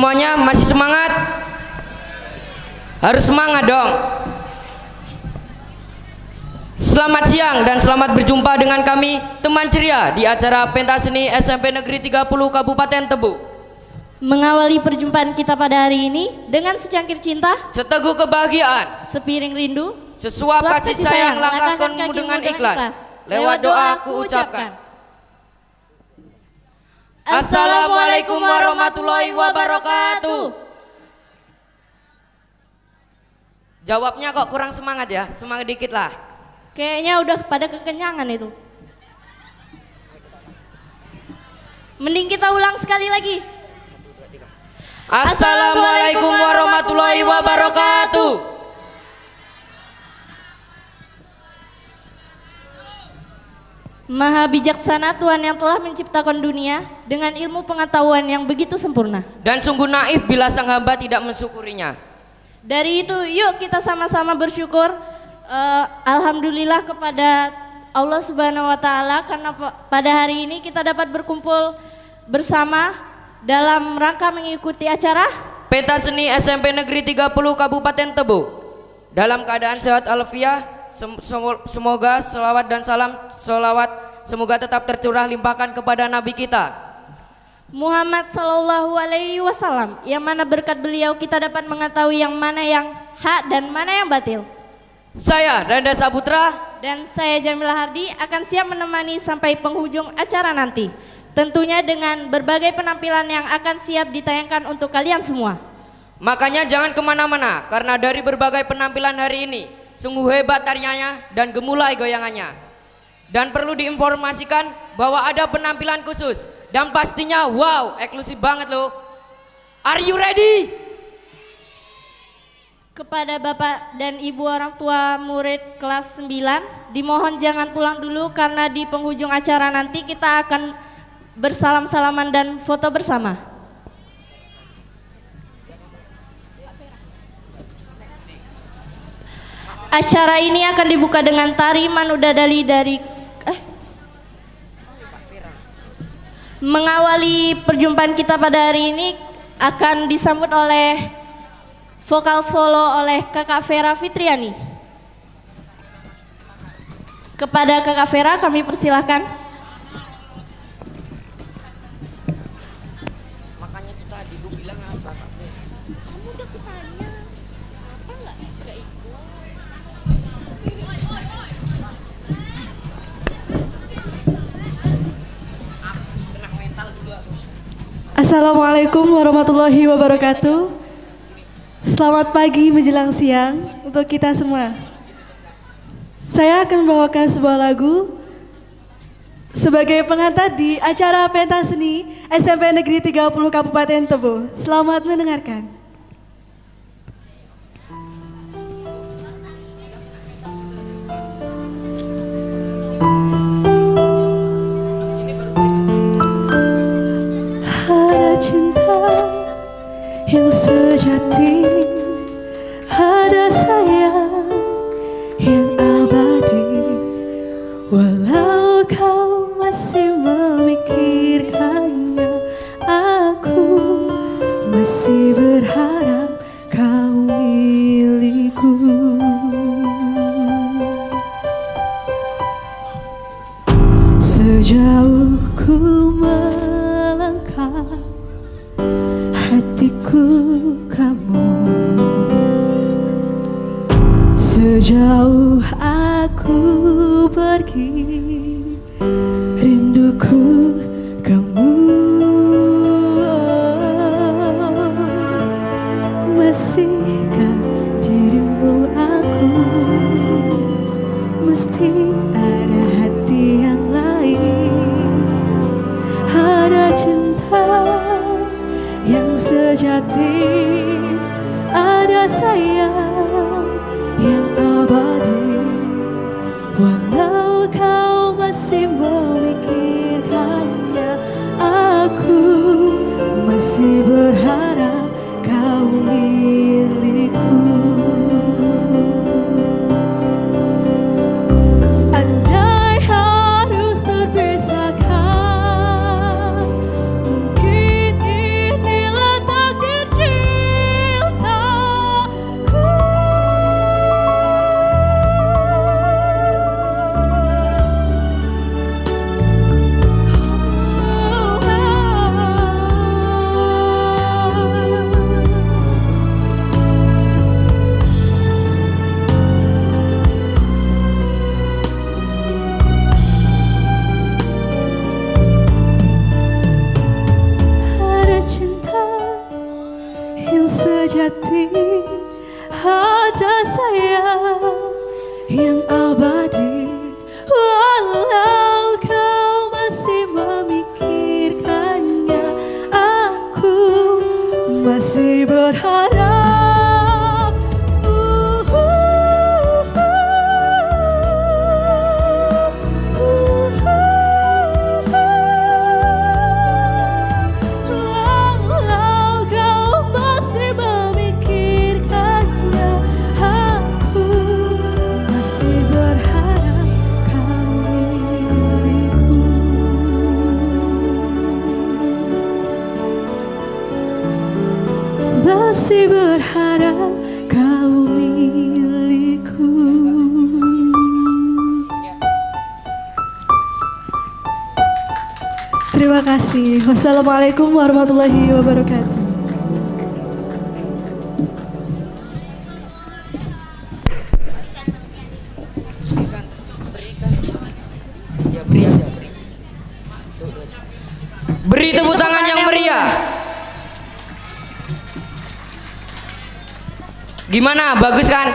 Semuanya masih semangat? Harus semangat dong. Selamat siang dan selamat berjumpa dengan kami teman ceria di acara pentas seni SMP Negeri 30 Kabupaten Tebo. Mengawali perjumpaan kita pada hari ini dengan secangkir cinta, seteguh kebahagiaan, sepiring rindu, sesuap kasih sayang langkahkanmu dengan ikhlas. Lewat doa ku ucapkan. Assalamualaikum warahmatullahi wabarakatuh. Jawabnya kok kurang semangat ya, semangat dikit lah. Kayaknya udah pada kekenyangan itu. Mending kita ulang sekali lagi. Assalamualaikum warahmatullahi wabarakatuh. Maha bijaksana Tuhan yang telah menciptakan dunia dengan ilmu pengetahuan yang begitu sempurna. Dan sungguh naif bila sang hamba tidak mensyukurinya. Dari itu yuk kita sama-sama bersyukur. Alhamdulillah kepada Allah Subhanahu wa Ta'ala karena pada hari ini kita dapat berkumpul bersama dalam rangka mengikuti acara pentas seni SMP Negeri 30 Kabupaten Tebo. Dalam keadaan sehat alfiah, semoga selawat dan salam semoga tetap tercurah limpahkan kepada Nabi kita Muhammad Sallallahu Alaihi Wasallam, yang mana berkat beliau kita dapat mengetahui yang mana yang hak dan mana yang batil. Saya Randa Saputra dan saya Jamila Hardi akan siap menemani sampai penghujung acara nanti. Tentunya dengan berbagai penampilan yang akan siap ditayangkan untuk kalian semua. Makanya jangan kemana-mana, karena dari berbagai penampilan hari ini sungguh hebat tariannya dan gemulai goyangannya. Dan perlu diinformasikan bahwa ada penampilan khusus dan pastinya wow, eksklusif banget loh. Are you ready? Kepada Bapak dan Ibu orang tua murid kelas 9, dimohon jangan pulang dulu karena di penghujung acara nanti kita akan bersalam-salaman dan foto bersama. Acara ini akan dibuka dengan tari Manudadali dari mengawali perjumpaan kita pada hari ini akan disambut oleh vokal solo oleh Kakak Vera Fitriani. Kepada Kakak Vera kami persilahkan. Makanya itu tadi gue bilang apa Kak Vera? Kamu udah kutanya apa nggak ikut? Assalamualaikum warahmatullahi wabarakatuh. Selamat pagi menjelang siang untuk kita semua. Saya akan membawakan sebuah lagu sebagai pengantar di acara pentas seni SMP Negeri 30 Kabupaten Tebo. Selamat mendengarkan. Ada cinta yang sejati, ada sayang yang abadi. Walau kau masih memikirkannya, aku masih berharap kau milikku. Sejauh ku melangkah, hatiku kamu. Sejauh aku pergi, rinduku kamu. Masihkah dirimu aku? Mesti ada hati yang lain. Ada cinta yang sejati, ada sayang yang abadi. Walau kau masih memikirkannya, aku masih berharap kau milikku. Andai harus terpisahkan, mungkin inilah takdir. yang abadi. Walau kau masih memikirkannya, aku masih berharap. Walau kau masih memikirkannya, aku masih berharap kau milikku. Masih berharap kau milikku. Terima kasih. Wassalamualaikum warahmatullahi wabarakatuh. Ya beri aja, beri. Beri tepuk tangan yang meriah. Gimana? Bagus kan?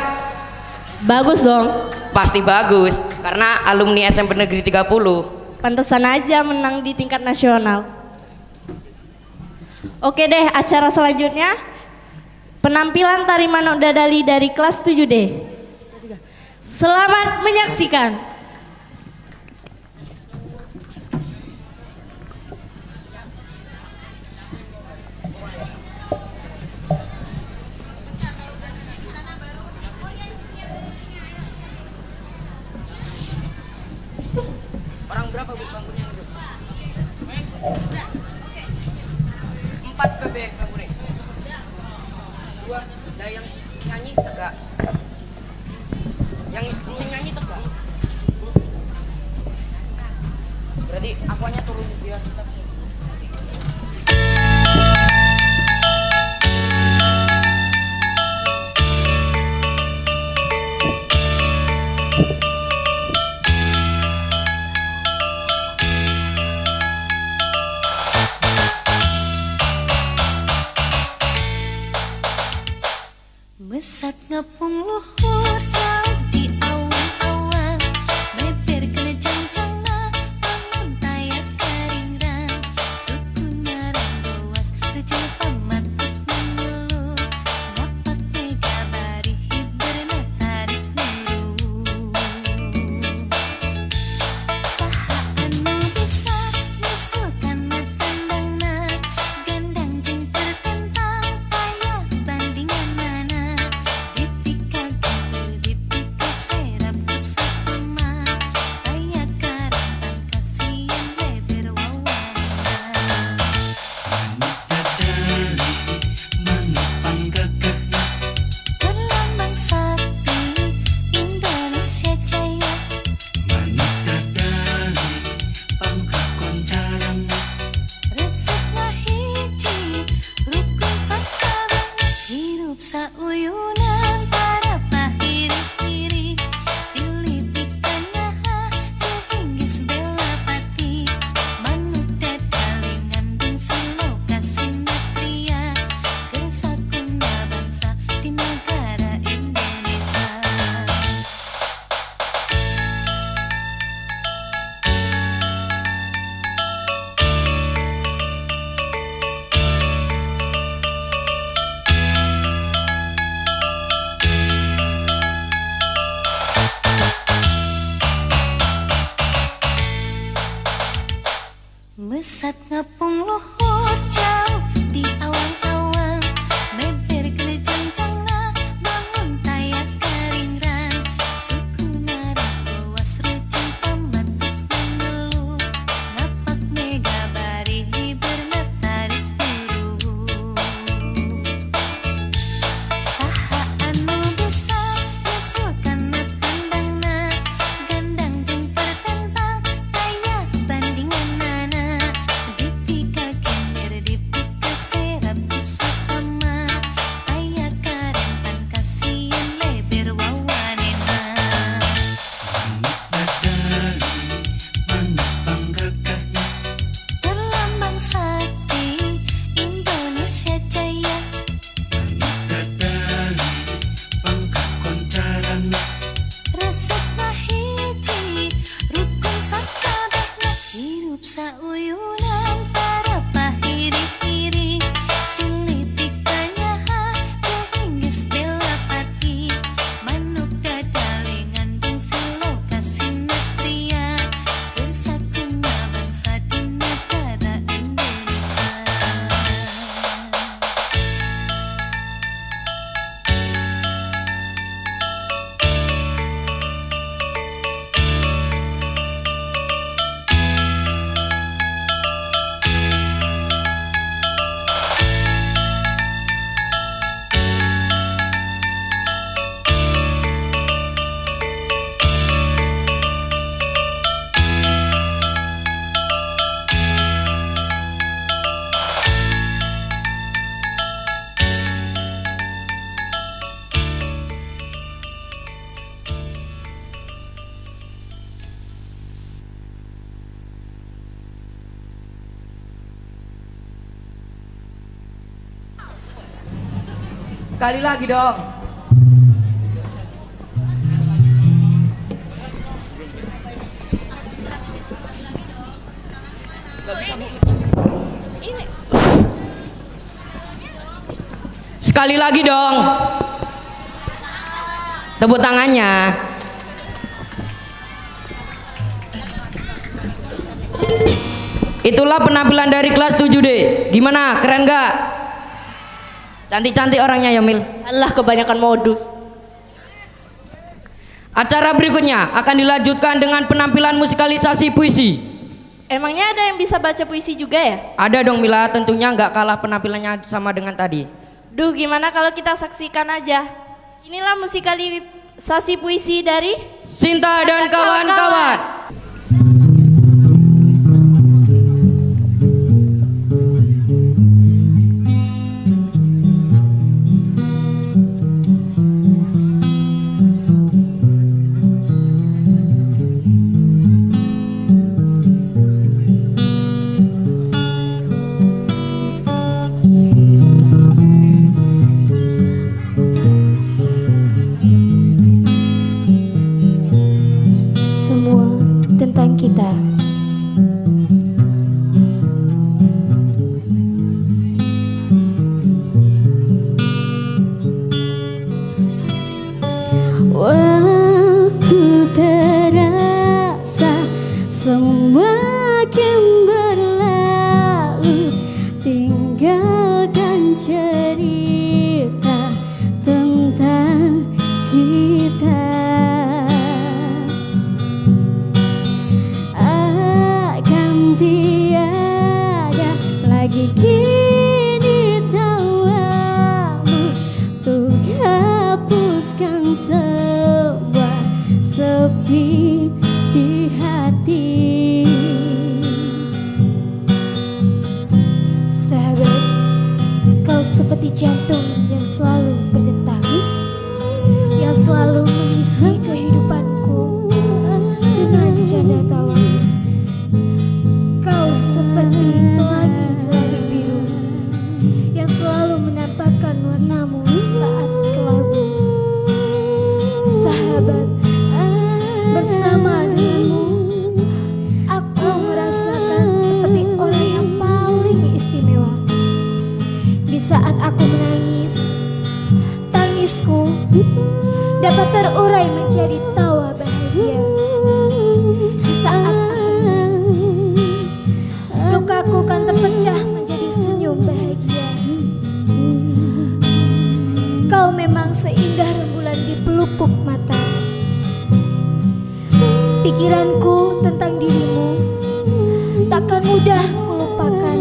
Bagus dong. Pasti bagus, karena alumni SMP Negeri 30. Pantesan aja menang di tingkat nasional. Oke deh, acara selanjutnya penampilan tari Manuk Dadali dari kelas 7D. Selamat menyaksikan. Orang berapa bu bangkunya itu? 4 PB bangkunya. 2. Nah yang nyanyi tegak. Yang sing nyanyi tegak. Berarti akuanya turun biar kita bisa. Mesat ngepung luhur jauh di awan-awan, meber kena jangcangna bangun tayak karingrang, suku narang luas rejel pamatik mengeluh, dapat mega bari hiberna tarik nuru. Saha anu bisa nyusulkan tandangna, gandang jeung tertentang payah bandingan mana. Sauyunan para pahiri-hiri, silih pikanya kehinggis bela pati, Manuk Dadali ngandung siloka sinatria, kesakunda bangsa di negara Indonesia. Mesat ngepung luhur jauh di awan-awan, meber kena jangcangna bangun tayak karingrang, suku narang luas rejeng pamatik mengeluh, napak mega bari hiberna tarik nuru. Saha anu bisa nyusulkan tandangna, gandang jeung pertentang payah bandingan mana. Dipikakeun Sekali lagi dong. Sekali lagi dong. Tepuk tangannya. Itulah penampilan dari kelas 7D. Gimana? Keren gak? Cantik-cantik orangnya ya Mil. Allah, kebanyakan modus. Acara berikutnya akan dilanjutkan dengan penampilan musikalisasi puisi. Emangnya ada yang bisa baca puisi juga ya? Ada dong Mila, tentunya nggak kalah penampilannya sama dengan tadi. Duh, gimana kalau kita saksikan aja? Inilah musikalisasi puisi dari Sinta dan kawan-kawan. Semua tentang kita. Waktu terasa semakin berlalu, tinggalkan cerita tentang kita. Akan tiada lagi kini tawamu untuk hapuskan semua sepi di hati. Sahabat, kau seperti jantung yang selalu berdetak, yang selalu mengisi kehidupanku dengan canda tawa. Kau seperti pelangi di langit biru yang selalu menampakkan warnamu saat kelabu. Sahabat, bersama denganmu aku merasakan seperti orang yang paling istimewa. Di saat aku menangis, tangisku dapat terurai menjadi tawa bahagia. Di saat aku menangis, lukaku kan terpecah menjadi senyum bahagia. Kau memang seindah rembulan di pelupuk mata. Pikiranku tentang dirimu takkan mudah kulupakan,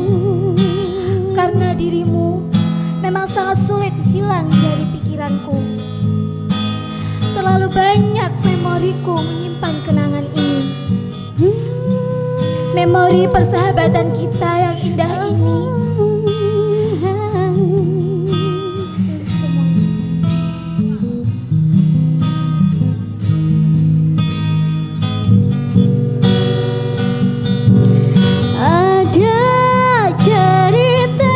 karena dirimu memang sangat sulit hilang dari pikiranku. Terlalu banyak memoriku menyimpan kenangan ini. Memori persahabatan kita yang indah ini. Dan semuanya. Ada cerita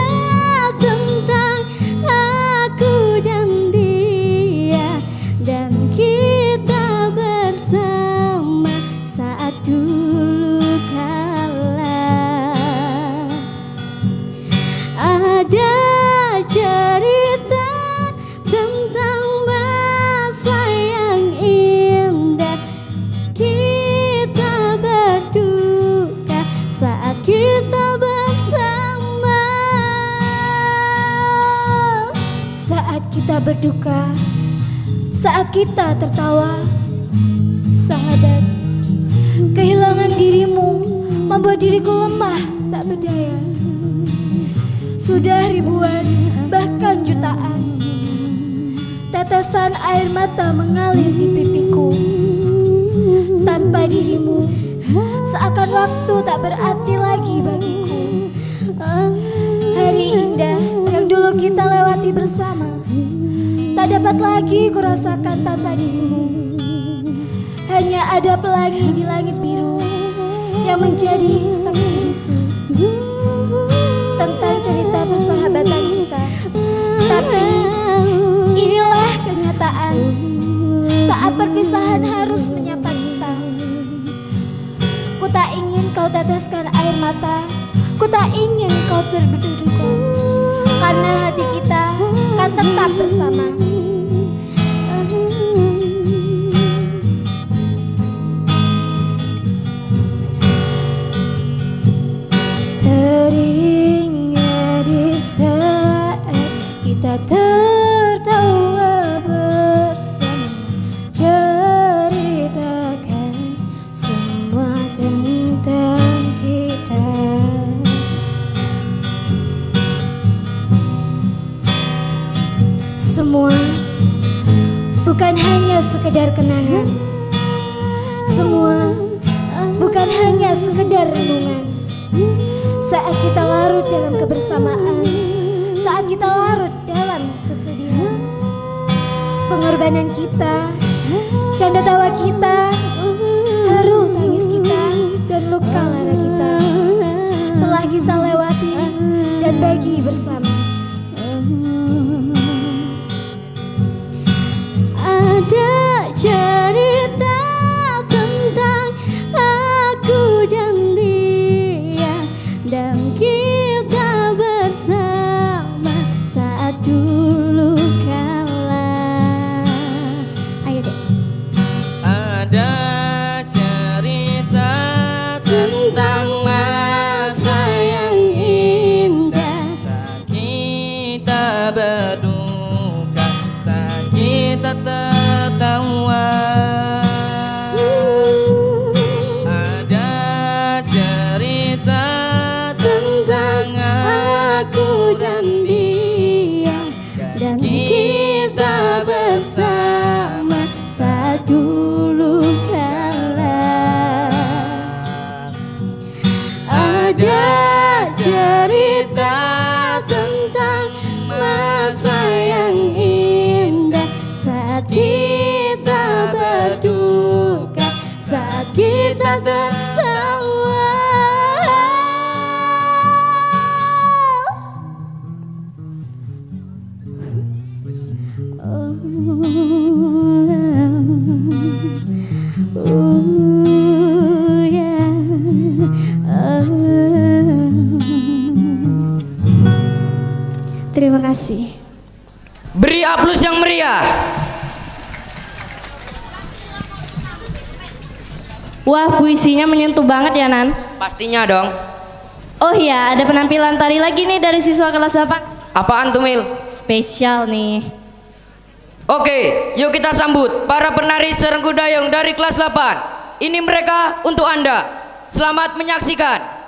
tentang aku dan dia, dan kita bersama saat dulu kala. Ada cerita tentang masa yang indah, kita berduka saat kita bersama. Saat kita berduka, saat kita tertawa. Sahabat, kehilangan dirimu membuat diriku lemah tak berdaya. Sudah ribuan, bahkan jutaan tetesan air mata mengalir di pipiku. Tanpa dirimu, seakan waktu tak berarti lagi bagiku. Hari indah yang dulu kita lewati bersama tak dapat lagi kurasakan tanpa dirimu. Hanya ada pelangi di langit biru yang menjadi saksi bisu tentang cerita persahabatan kita. Tapi perpisahan harus menyapa kita. Ku tak ingin kau teteskan air mata, ku tak ingin kau berduka, karena hati kita kan tetap bersama. Teringat di saat kita tertawa bersama, ceritakan semua tentang kita. Semua bukan hanya sekedar kenangan, semua bukan hanya sekedar renungan. Saat kita larut dalam kebersamaan, saat kita larut dalam kesedihan, pengorbanan kita, canda tawa kita, haru tangis kita, dan luka lara kita telah kita lewati dan bagi bersama. Ada cerita tentang aku dan dia, dan kita bersama saat dulu kala. Ayo deh. Ada cerita tentang masa yang indah, saat kita berduka, saat kita tertawa. Ada cerita tentang aku dan dia, Dan kita bersama saat dulu kala. Ada cerita tentang masa yang indah, Saat kita berduka, saat kita tertawa. Terima kasih. Beri aplaus yang meriah. Wah, puisinya menyentuh banget ya, Nan. Pastinya dong. Oh iya, ada penampilan tari lagi nih dari siswa kelas 8. Apaan tuh, Mil? Spesial nih. Oke, yuk kita sambut para penari serenggu dayung dari kelas 8. Ini mereka untuk Anda. Selamat menyaksikan.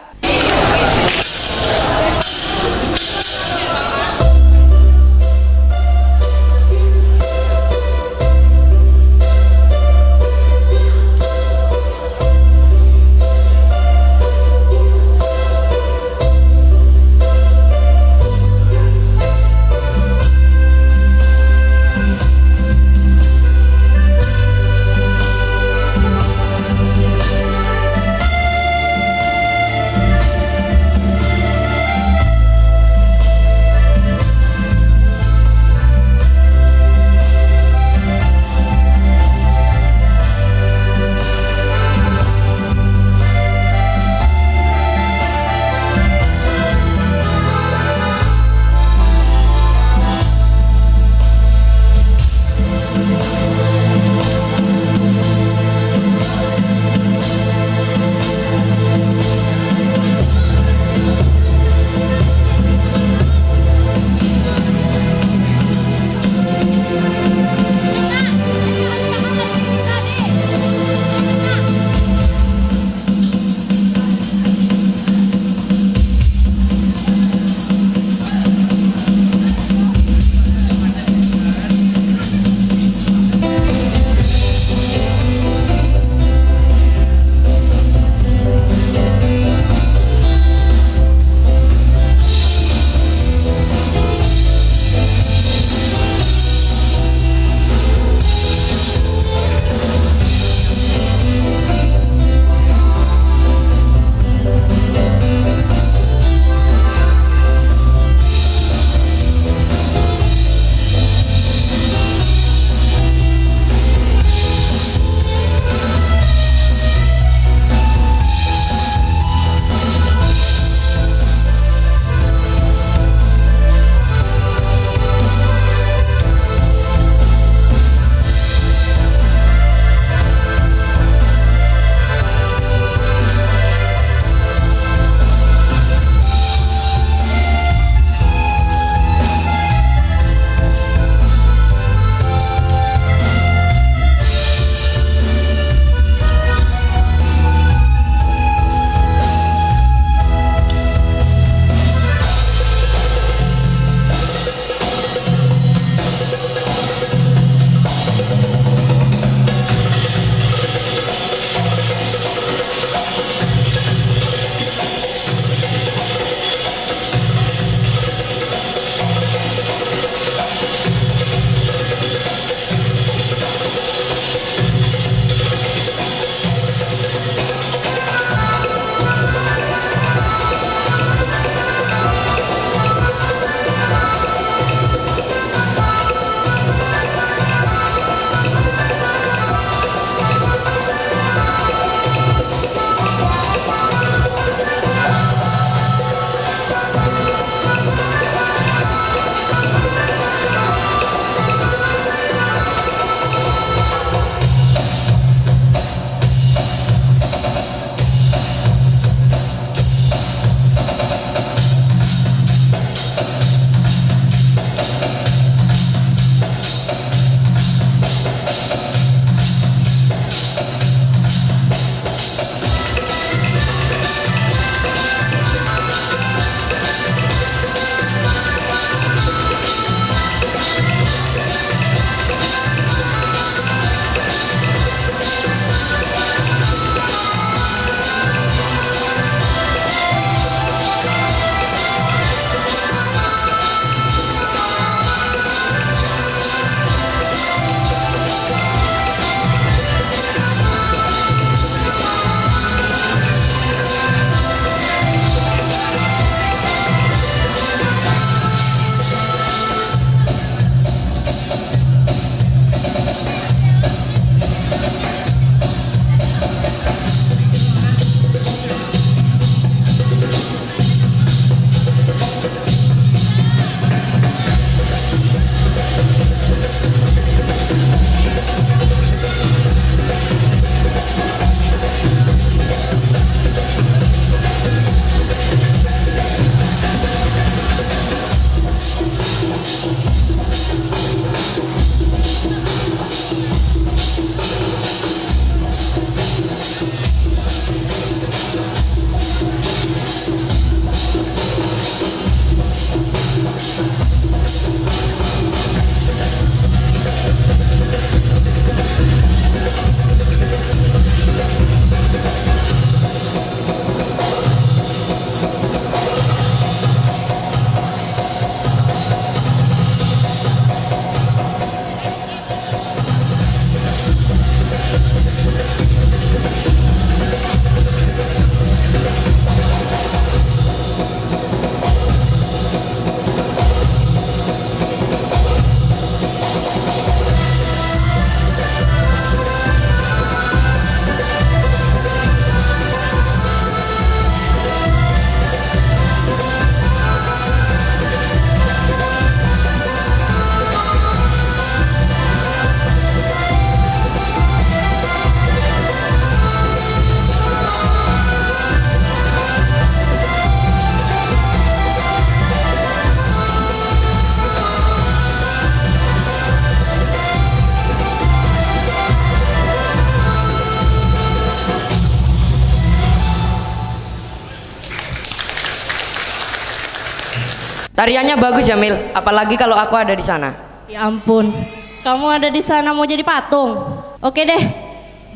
Tariannya bagus Jamil, apalagi kalau aku ada di sana. Ya ampun, kamu ada di sana mau jadi patung. Oke deh,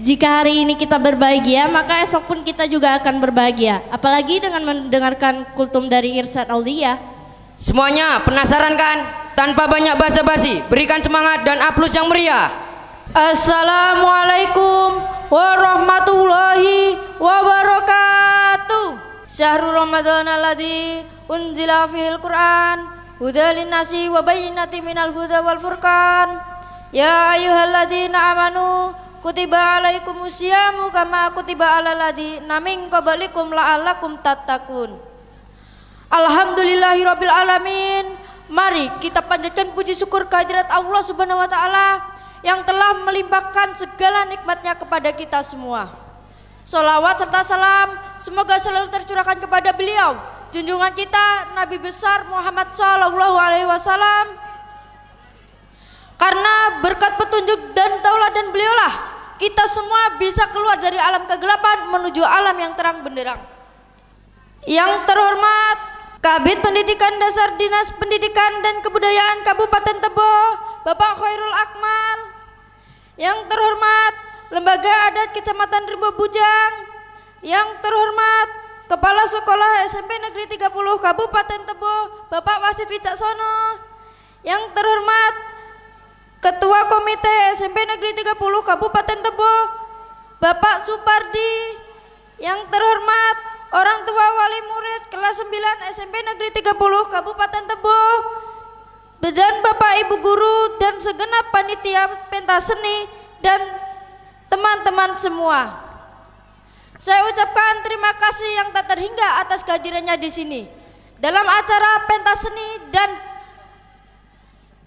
jika hari ini kita berbahagia, maka esok pun kita juga akan berbahagia. Apalagi dengan mendengarkan kultum dari Irsyad Aulia. Semuanya penasaran kan? Tanpa banyak basa-basi, berikan semangat dan aplaus yang meriah. Assalamualaikum warahmatullahi wabarakatuh. Syahrul Ramadan alladzi unzila fihil Qur'an hudal linnasi wa bayyinatin minal huda wal furqan. Ya ayyuhalladzina amanu kutiba alaikumus syamu kama kutiba alal ladzina min qablikum la'allakum tattaqun. Alhamdulillahirabbil alamin. Mari kita panjatkan puji syukur kehadirat Allah Subhanahu wa taala yang telah melimpahkan segala nikmatnya kepada kita semua. Sholawat serta salam semoga selalu tercurahkan kepada beliau, junjungan kita Nabi besar Muhammad sallallahu alaihi wasallam. Karena berkat petunjuk dan tauladan beliaulah kita semua bisa keluar dari alam kegelapan menuju alam yang terang benderang. Yang terhormat Kabid Pendidikan Dasar Dinas Pendidikan dan Kebudayaan Kabupaten Tebo, Bapak Khairul Akmal. Yang terhormat Lembaga Adat Kecamatan Rimbo Bujang. Yang terhormat Kepala Sekolah SMP Negeri 30 Kabupaten Tebo, Bapak Wasid Wicaksono. Yang terhormat Ketua Komite SMP Negeri 30 Kabupaten Tebo, Bapak Supardi. Yang terhormat orang tua wali murid kelas 9 SMP Negeri 30 Kabupaten Tebo, dan Bapak Ibu guru dan segenap panitia pentas seni dan teman-teman semua. Saya ucapkan terima kasih yang tak terhingga atas kehadirannya di sini dalam acara pentas seni dan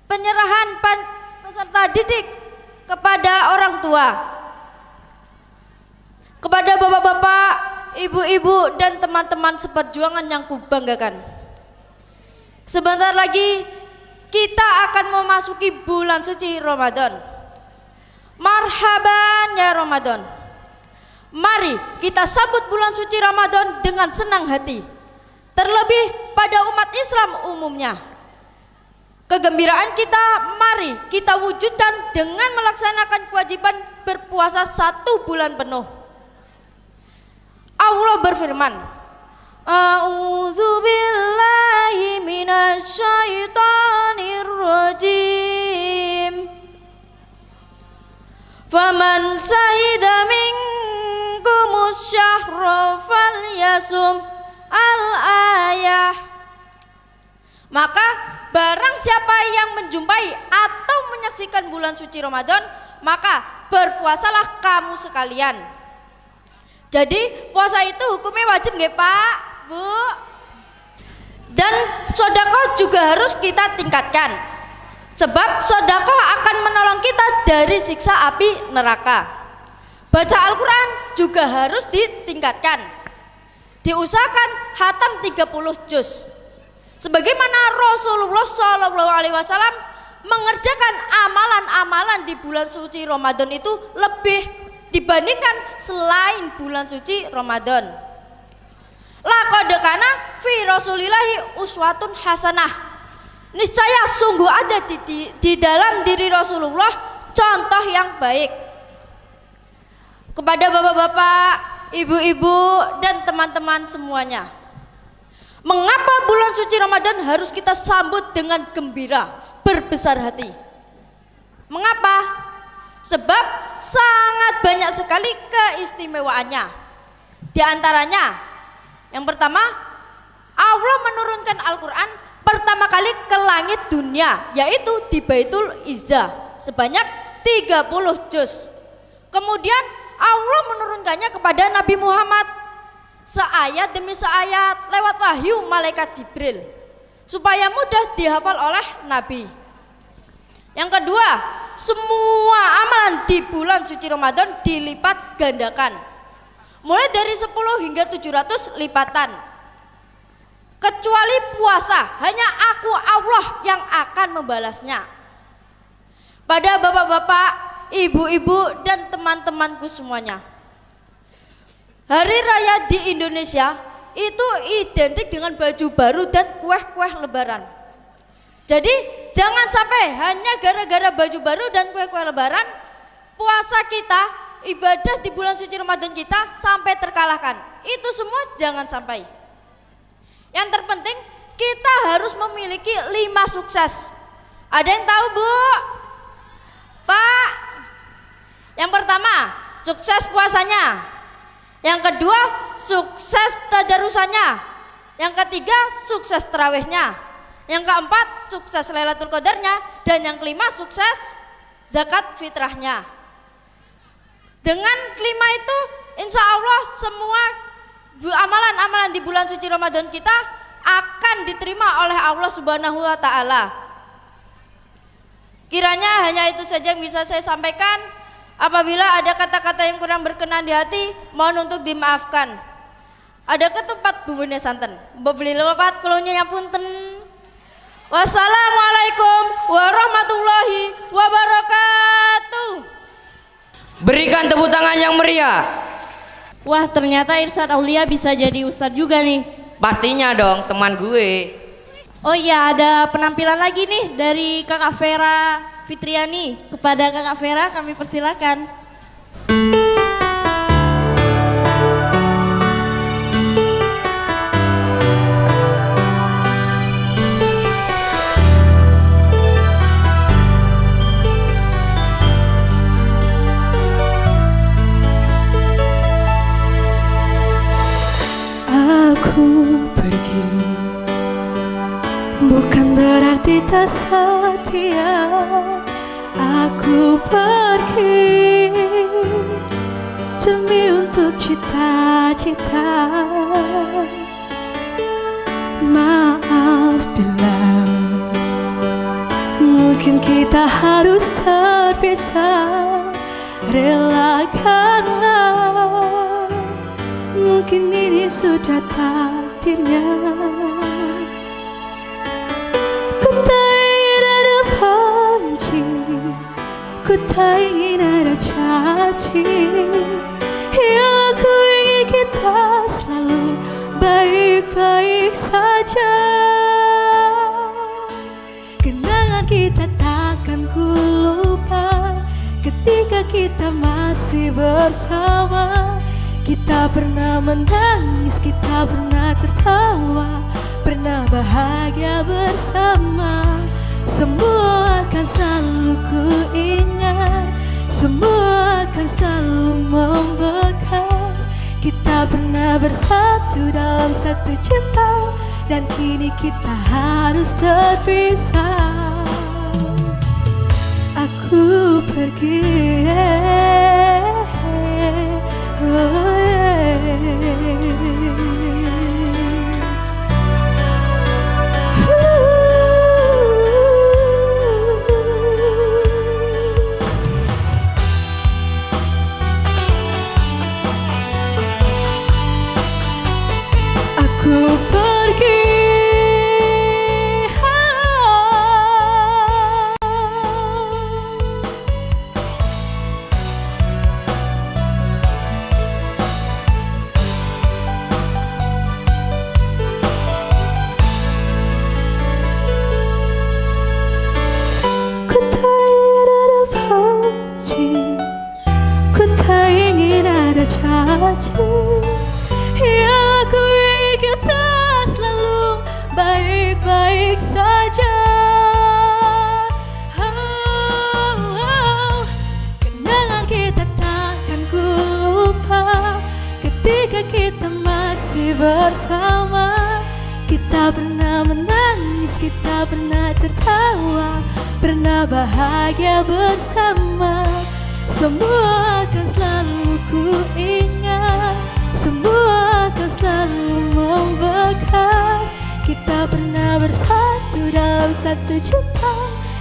penyerahan peserta didik kepada orang tua, kepada bapak-bapak, ibu-ibu dan teman-teman seperjuangan yang kubanggakan. Sebentar lagi kita akan memasuki bulan suci Ramadan. Marhaban ya Ramadan. Mari kita sambut bulan suci Ramadan dengan senang hati. Terlebih pada umat Islam umumnya. Kegembiraan kita mari kita wujudkan dengan melaksanakan kewajiban berpuasa 1 bulan penuh. Allah berfirman, A'udzu billahi minasyaitonir rajim. Faman syahida minkumus syahra falyasum al-ayah. Maka barang siapa yang menjumpai atau menyaksikan bulan suci Ramadan, maka berpuasalah kamu sekalian. Jadi puasa itu hukumnya wajib nggih Pak, Bu? Dan sedekah juga harus kita tingkatkan. Sebab sedekah akan menolong kita dari siksa api neraka. Baca Al-Qur'an juga harus ditingkatkan. Diusahakan khatam 30 juz. Sebagaimana Rasulullah SAW mengerjakan amalan-amalan di bulan suci Ramadan itu lebih dibandingkan selain bulan suci Ramadan. Laqad kana fi Rasulillahi uswatun hasanah. Niscaya sungguh ada di dalam diri Rasulullah contoh yang baik. Kepada bapak-bapak, ibu-ibu dan teman-teman semuanya. Mengapa bulan suci Ramadan harus kita sambut dengan gembira, berbesar hati? Mengapa? Sebab sangat banyak sekali keistimewaannya. Di antaranya, yang pertama, Allah menurunkan Al-Quran pertama kali ke langit dunia, yaitu di Baitul Izzah sebanyak 30 juz. Kemudian Allah menurunkannya kepada Nabi Muhammad seayat demi seayat lewat wahyu malaikat Jibril supaya mudah dihafal oleh Nabi. Yang kedua, semua amalan di bulan suci Ramadan dilipat gandakan, mulai dari 10 hingga 700 lipatan. Kecuali puasa, hanya aku Allah yang akan membalasnya. Pada bapak-bapak, ibu-ibu dan teman-temanku semuanya, hari raya di Indonesia itu identik dengan baju baru dan kue-kue lebaran. Jadi jangan sampai hanya gara-gara baju baru dan kue-kue lebaran puasa kita, ibadah di bulan suci Ramadan kita sampai terkalahkan. Itu semua jangan sampai. Yang terpenting kita harus memiliki 5 sukses. Ada yang tahu, Bu? Pak? Yang pertama, sukses puasanya. Yang kedua, sukses tadarusannya. Yang ketiga, sukses tarawihnya. Yang keempat, sukses Lailatul Qadarnya. Dan yang kelima, sukses zakat fitrahnya. Dengan kelima itu, insya Allah semua amalan-amalan di bulan suci Ramadan kita akan diterima oleh Allah Subhanahu wa Ta'ala. Kiranya hanya itu saja yang bisa saya sampaikan. Apabila ada kata-kata yang kurang berkenan di hati, mohon untuk dimaafkan. Ada ketupat bumbunya santen, beli lepat kulunya yang punten. Wassalamualaikum warahmatullahi wabarakatuh. Berikan tepuk tangan yang meriah. Wah, ternyata Irsyad Aulia bisa jadi ustadz juga nih. Pastinya dong, teman gue. Oh iya, ada penampilan lagi nih dari Kakak Vera Fitriani. Kepada Kakak Vera kami persilakan. Aku pergi bukan berarti tak setia. Aku pergi demi untuk cita-cita. Maaf bila mungkin kita harus terpisah. Relakanlah, mungkin ini sudah takdirnya. Ku tak ingin ada panci, ku tak ingin ada caci. Yang aku ingin kita selalu baik-baik saja. Kenangan kita takkan ku lupa ketika kita masih bersama. Kita pernah menangis, kita pernah tertawa, pernah bahagia bersama. Semua akan selalu ku ingat, semua akan selalu membekas. Kita pernah bersatu dalam satu cinta, dan kini kita harus terpisah. Aku pergi, aku pergi. Caci, yang aku ingin kita selalu baik-baik saja. Kenangan kita takkan ku lupa ketika kita masih bersama. Kita pernah menangis, kita pernah tertawa, pernah bahagia bersama. Semua akan selalu ku ingat, semua akan selalu membekas. Kita pernah bersatu dalam satu cinta,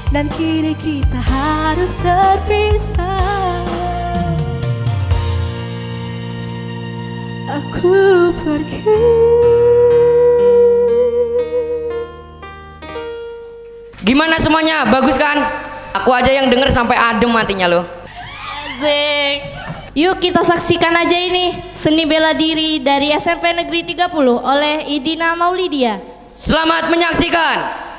dan kini kita harus terpisah. Aku pergi. Gimana semuanya? Bagus kan? Aku aja yang denger sampai adem matinya loh. Asik. Yuk kita saksikan aja ini seni bela diri dari SMP Negeri 30 oleh Idina Maulidia. Selamat menyaksikan.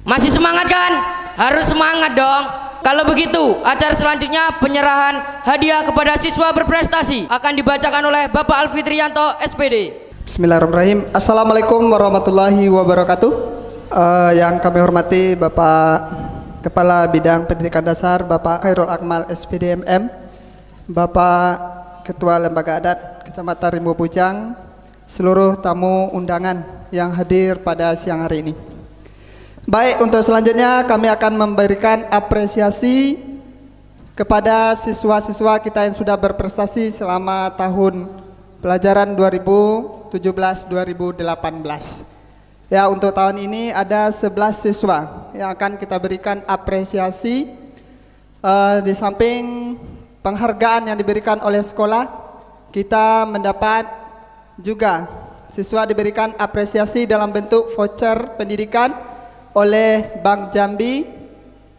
Masih semangat kan? Harus semangat dong. Kalau begitu, acara selanjutnya penyerahan hadiah kepada siswa berprestasi akan dibacakan oleh Bapak Alfitrianto SPD. Bismillahirrahmanirrahim. Assalamualaikum warahmatullahi wabarakatuh. Yang kami hormati Bapak Kepala Bidang Pendidikan Dasar Bapak Khairul Akmal SPD MM, Bapak Ketua Lembaga Adat Kecamatan Rimbo Bujang, seluruh tamu undangan yang hadir pada siang hari ini. Baik, untuk selanjutnya kami akan memberikan apresiasi kepada siswa-siswa kita yang sudah berprestasi selama tahun pelajaran 2017-2018. Ya, untuk tahun ini ada 11 siswa yang akan kita berikan apresiasi. Di samping penghargaan yang diberikan oleh sekolah, kita mendapat juga Siswa diberikan apresiasi dalam bentuk voucher pendidikan oleh Bank Jambi.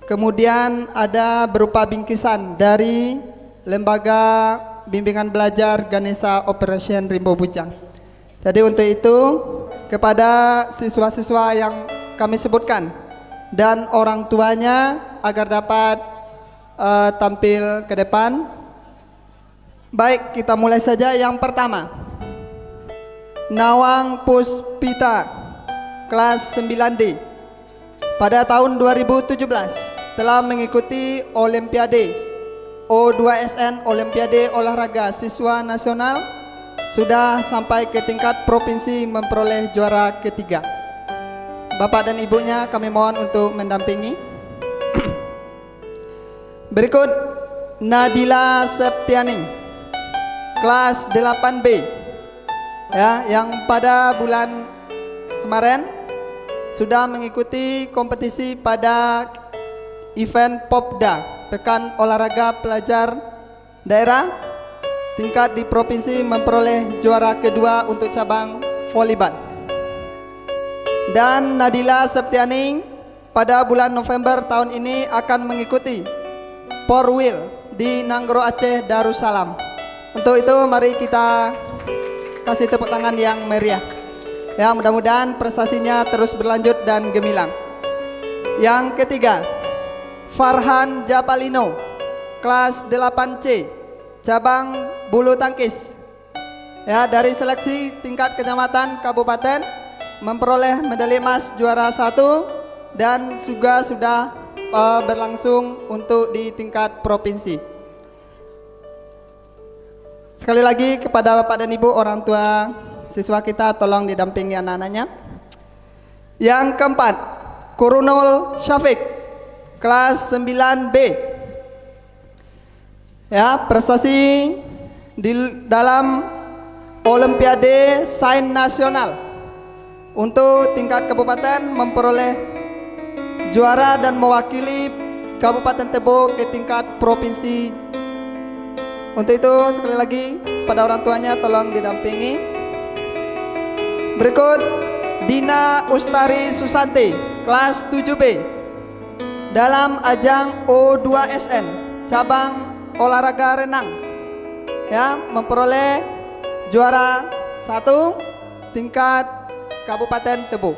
Kemudian ada berupa bingkisan dari Lembaga Bimbingan Belajar Ganesha Operation Rimbo Bujang. Jadi untuk itu kepada siswa-siswa yang kami sebutkan dan orang tuanya agar dapat tampil ke depan. Baik, kita mulai saja. Yang pertama, Nawang Puspita, kelas 9D, pada tahun 2017 telah mengikuti Olimpiade O2SN, Olimpiade Olahraga Siswa Nasional, sudah sampai ke tingkat provinsi memperoleh juara ketiga. Bapak dan ibunya kami mohon untuk mendampingi. Berikut Nadila Septianing, kelas 8B, ya, yang pada bulan kemarin sudah mengikuti kompetisi pada event Popda, Pekan Olahraga Pelajar Daerah tingkat di provinsi, memperoleh juara kedua untuk cabang volleyball. Dan Nadila Septianing pada bulan November tahun ini akan mengikuti Porwil di Nanggro Aceh Darussalam. Untuk itu mari kita kasih tepuk tangan yang meriah. Ya, mudah-mudahan prestasinya terus berlanjut dan gemilang. Yang ketiga, Farhan Japalino, kelas 8C, cabang bulu tangkis. Ya, dari seleksi tingkat kecamatan kabupaten memperoleh medali emas juara 1 dan juga sudah berlangsung untuk di tingkat provinsi. Sekali lagi kepada Bapak dan Ibu orang tua siswa kita, tolong didampingi anak-anaknya. Yang keempat, Kurunul Syafiq, kelas 9B. Ya, prestasi di dalam Olimpiade Sains Nasional untuk tingkat kabupaten, memperoleh juara dan mewakili Kabupaten Tebo ke tingkat provinsi. Untuk itu sekali lagi pada orang tuanya tolong didampingi. Berikut Dina Ustari Susanti, kelas 7B, dalam ajang O2SN cabang olahraga renang, ya, memperoleh juara 1 tingkat Kabupaten Tebo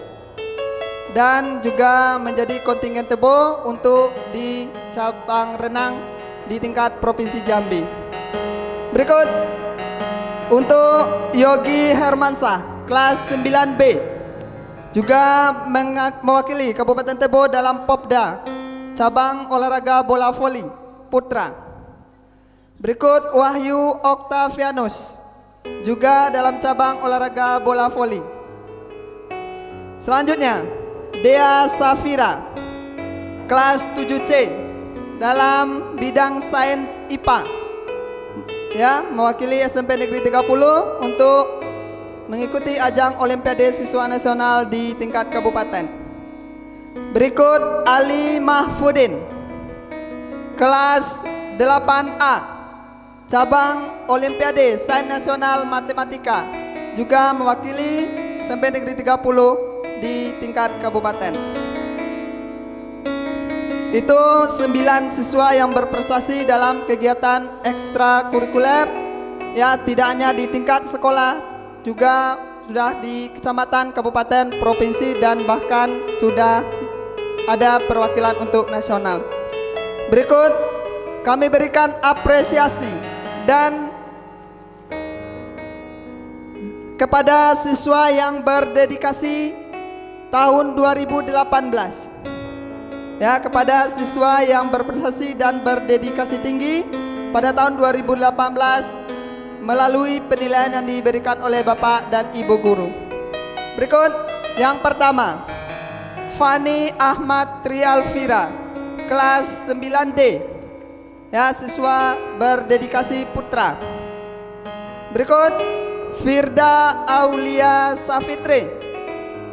dan juga menjadi kontingen Tebo untuk di cabang renang di tingkat Provinsi Jambi. Berikut untuk Yogi Hermansyah, kelas 9B, juga mewakili Kabupaten Tebo dalam Popda cabang olahraga bola voli putra. Berikut Wahyu Octavianus, juga dalam cabang olahraga bola voli. Selanjutnya Dea Safira, kelas 7C, dalam bidang sains IPA, ya, mewakili SMP Negeri 30 untuk mengikuti ajang Olimpiade Siswa Nasional di tingkat kabupaten. Berikut Ali Mahfudin, kelas 8A, cabang Olimpiade Sains Nasional Matematika, juga mewakili SMP Negeri 30 di tingkat kabupaten. Itu 9 siswa yang berprestasi dalam kegiatan ekstrakurikuler, ya, tidak hanya di tingkat sekolah, juga sudah di kecamatan, kabupaten, provinsi, dan bahkan sudah ada perwakilan untuk nasional. Berikut kami berikan apresiasi dan kepada siswa yang berdedikasi tahun 2018. Ya, kepada siswa yang berprestasi dan berdedikasi tinggi pada tahun 2018 melalui penilaian yang diberikan oleh Bapak dan Ibu guru. Berikut yang pertama, Fani Ahmad Trialvira, kelas 9D, ya, siswa berdedikasi putra. Berikut Firda Aulia Safitri,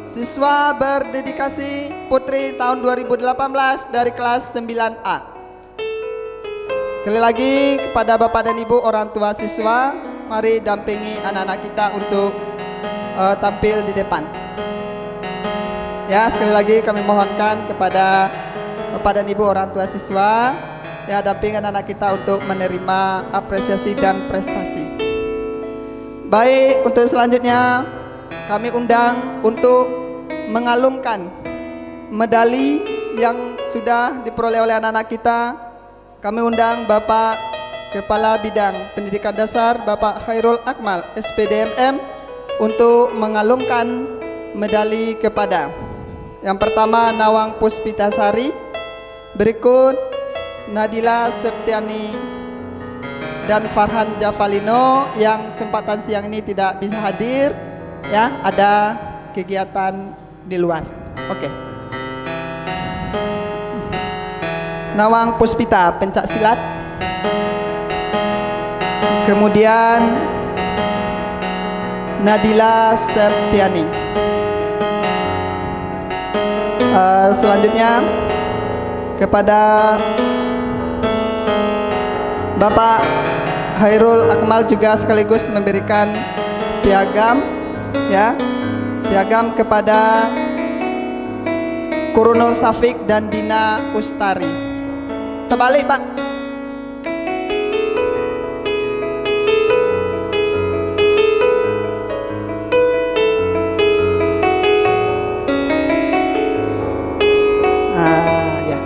siswa berdedikasi putri tahun 2018 dari kelas 9A. Sekali lagi kepada Bapak dan Ibu orang tua siswa, mari dampingi anak-anak kita untuk tampil di depan. Ya, sekali lagi kami mohonkan kepada Bapak dan Ibu orang tua siswa, ya, dampingan anak kita untuk menerima apresiasi dan prestasi. Baik, untuk selanjutnya kami undang untuk mengalungkan medali yang sudah diperoleh oleh anak-anak kita. Kami undang Bapak Kepala Bidang Pendidikan Dasar Bapak Khairul Akmal SPDMM untuk mengalungkan medali kepada yang pertama Nawang Puspitasari, berikut Nadila Septiani dan Farhan Jafalino yang sempatan siang ini tidak bisa hadir, ya, ada kegiatan di luar. Oke. Nawang Puspita pencak silat. Kemudian Nadila Septiani. Selanjutnya kepada Bapak Khairul Akmal juga sekaligus memberikan piagam, ya, piagam kepada Kurunul Safik dan Dina Ustari. Terbalik, Pak. Ya.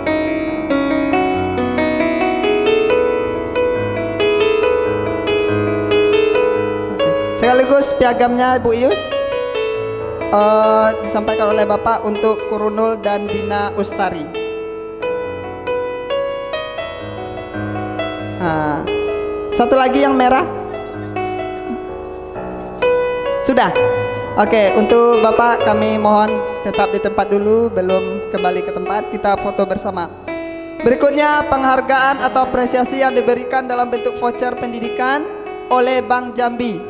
Sekaligus piagamnya Bu Ius disampaikan oleh Bapak untuk Kurunul dan Dina Ustari. Satu lagi yang merah. Sudah. Oke, untuk Bapak kami mohon tetap di tempat dulu, belum kembali ke tempat, kita foto bersama. Berikutnya penghargaan atau apresiasi yang diberikan dalam bentuk voucher pendidikan oleh Bank Jambi.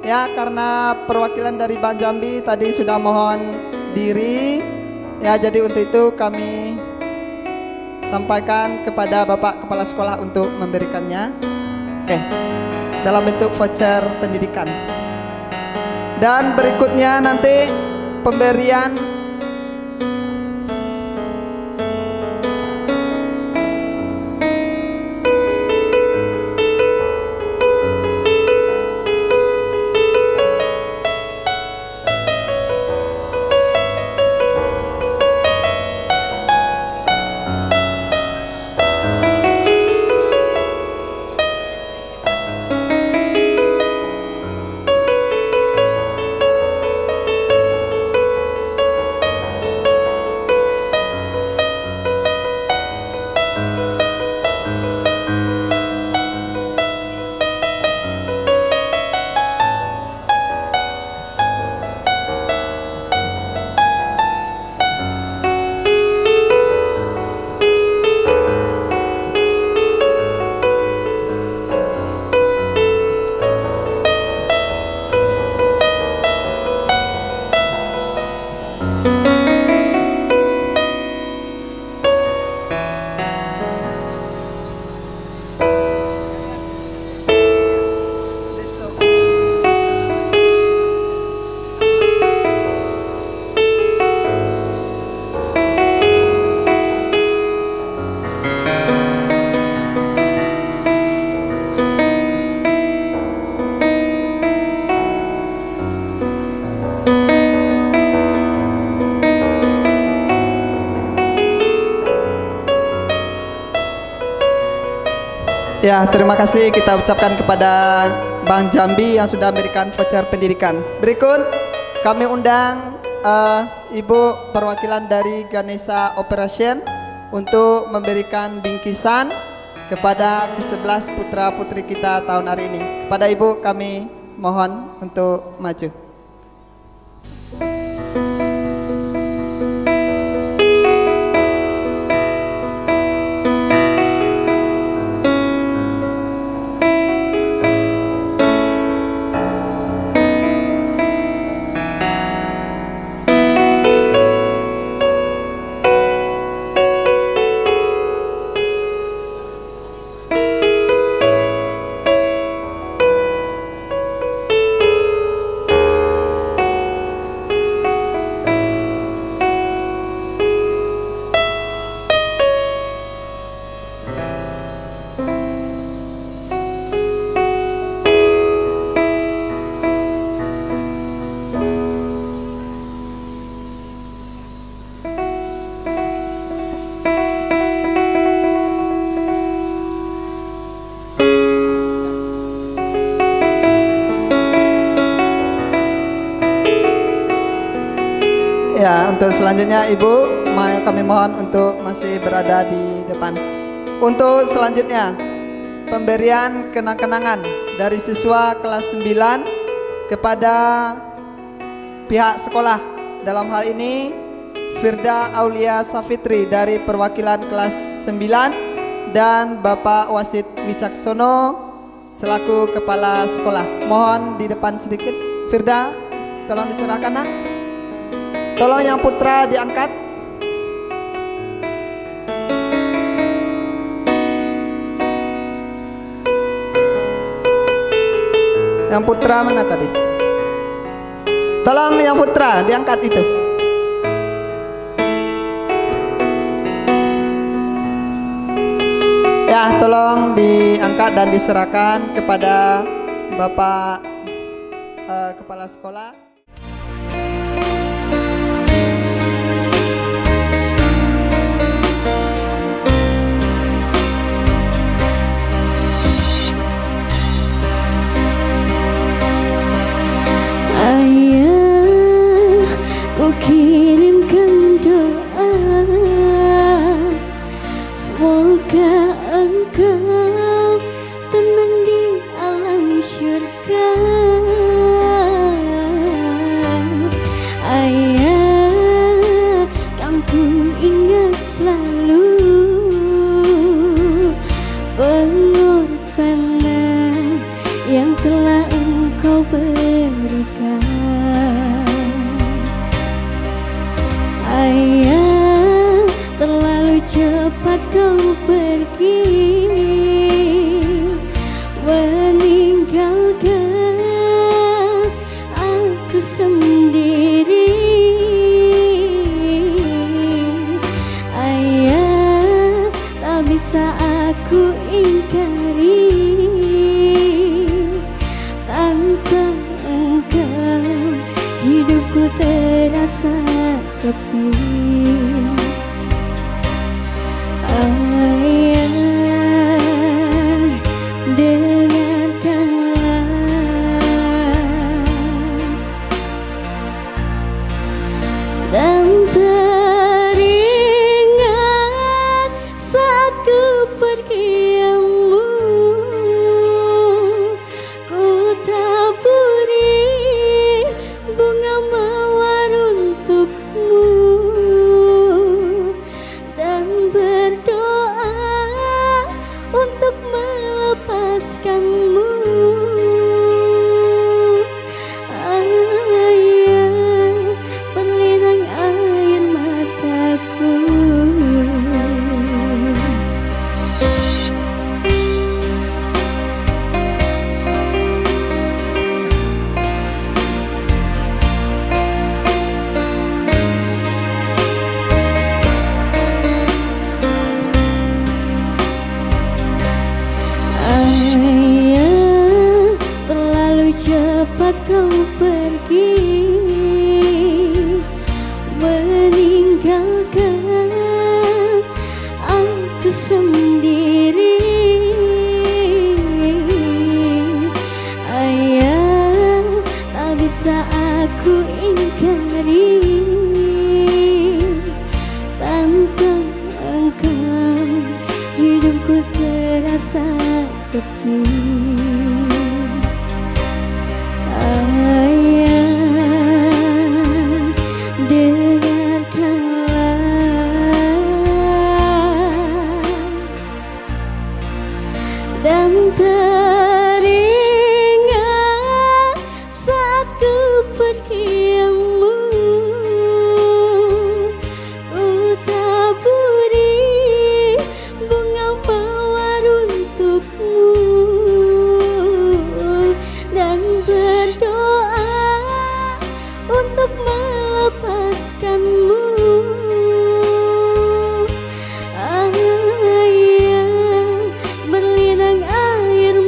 Ya, karena perwakilan dari Bank Jambi tadi sudah mohon diri, ya, jadi untuk itu kami sampaikan kepada Bapak Kepala Sekolah untuk memberikannya. Dalam bentuk voucher pendidikan. Dan berikutnya nanti pemberian ya, terima kasih kita ucapkan kepada Bank Jambi yang sudah memberikan voucher pendidikan. Berikut kami undang Ibu perwakilan dari Ganesha Operation untuk memberikan bingkisan kepada ke-11 putra putri kita tahun hari ini. Kepada Ibu kami mohon untuk maju. untuk selanjutnya Ibu, kami mohon untuk masih berada di depan. Untuk selanjutnya, pemberian kenang-kenangan dari siswa kelas 9 kepada pihak sekolah. Dalam hal ini Firda Aulia Safitri dari perwakilan kelas 9 dan Bapak Wasit Wicaksono selaku kepala sekolah. Mohon di depan sedikit. Firda, tolong diserahkan nak. Tolong yang putra diangkat. Yang putra mana tadi? Tolong yang putra diangkat itu. Ya, tolong diangkat dan diserahkan kepada Bapak Kepala Sekolah. Ayah, ku kirimkan doa, semoga engkau tenang di alam syurga. Ayah, kan ku ingat selalu pengorbanan yang telah engkau berikan. Ayah, terlalu cepat kau pergi, meninggalkan aku sendiri. Ayah, tak bisa aku ingkari, tanpa engkau hidupku terasa sepi. Ayah, dengarkanlah dan teringat saat ku pergimu, ku taburi bunga mawar untukmu dan berdoa untuk melepaskanmu. Ayah, berlinang air mataku. Ayah, terlalu cepat kau pergi, meninggalkan aku sendiri. Ayah, tak bisa aku ingkari, tanpa engkau hidupku terasa sepi. Ayah, dengarkanlah dan teringat saat ku pergimu, ku taburi bunga mawar untukmu dan berdoa untuk melepaskanmu. Ayah, berlinang air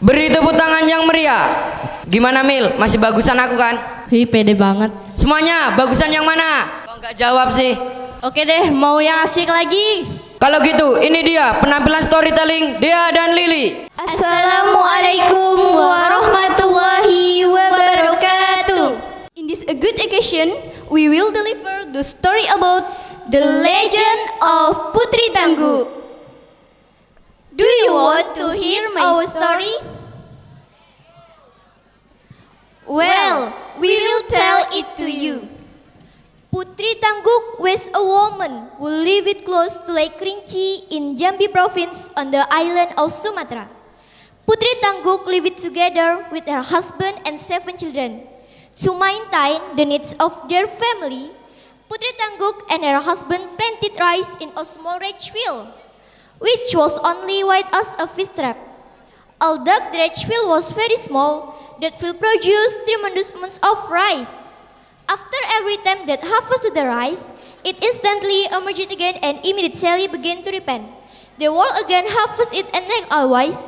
Beri tepuk tangan yang meriah. Gimana Mil? Masih bagusan aku kan? Wih, pede banget. Semuanya bagusan yang mana? Kok nggak jawab sih? Oke deh, mau yang asik lagi. Kalau gitu, ini dia penampilan storytelling Dea dan Lili. Assalamualaikum warahmatullahi wabarakatuh. In this a good occasion, we will deliver the story about the legend of Putri Tangguh. Do you want to hear our story? Well, we will tell it to you. Putri Tangguh was a woman who lived close to Lake Kerinci in Jambi province on the island of Sumatra. Putri Tangguh lived together with her husband and 7 children. To maintain the needs of their family, Putri Tangguh and her husband planted rice in a small rice field, which was only wide as a fish trap. Although the rice field was very small, that field produced tremendous amounts of rice. After every time that harvested the rice, it instantly emerged again and immediately began to ripen. They will again harvest it and likewise,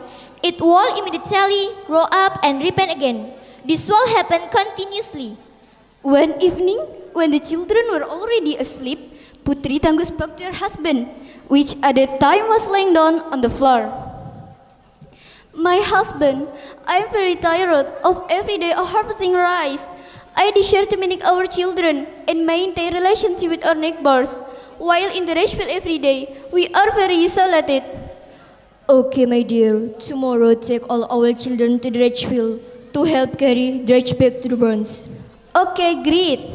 it will immediately grow up and ripen again. This will happen continuously. One evening, when the children were already asleep, Putri Tangguh spoke to her husband, which at that time was lying down on the floor. My husband, I am very tired of every day of harvesting rice. I desire to manage our children and maintain relationship with our neighbors. While in the rice field every day, we are very isolated. Okay, my dear. Tomorrow, take all our children to the rice field to help carry the rice back to the barns. Okay, great.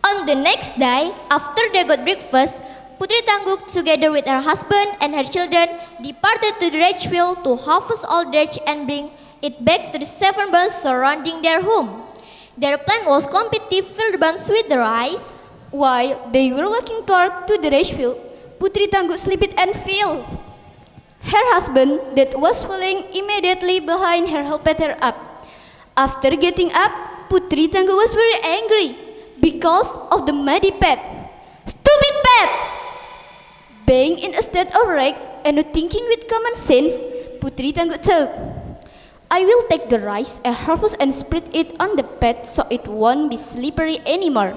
On the next day, after they got breakfast, Putri Tangguh, together with her husband and her children, departed to the rice field to harvest all the rice and bring it back to the 7 barns surrounding their home. Their plan was completely fill the barns with the rice. While they were walking toward to the rice field, Putri Tangguh slipped and fell. Her husband, that was falling immediately behind her, helped her up. After getting up, Putri Tangguh was very angry because of the muddy path. Stupid path! Being in a state of rage and not thinking with common sense, Putri Tangguh thought, I will take the rice and harvest and spread it on the path so it won't be slippery anymore.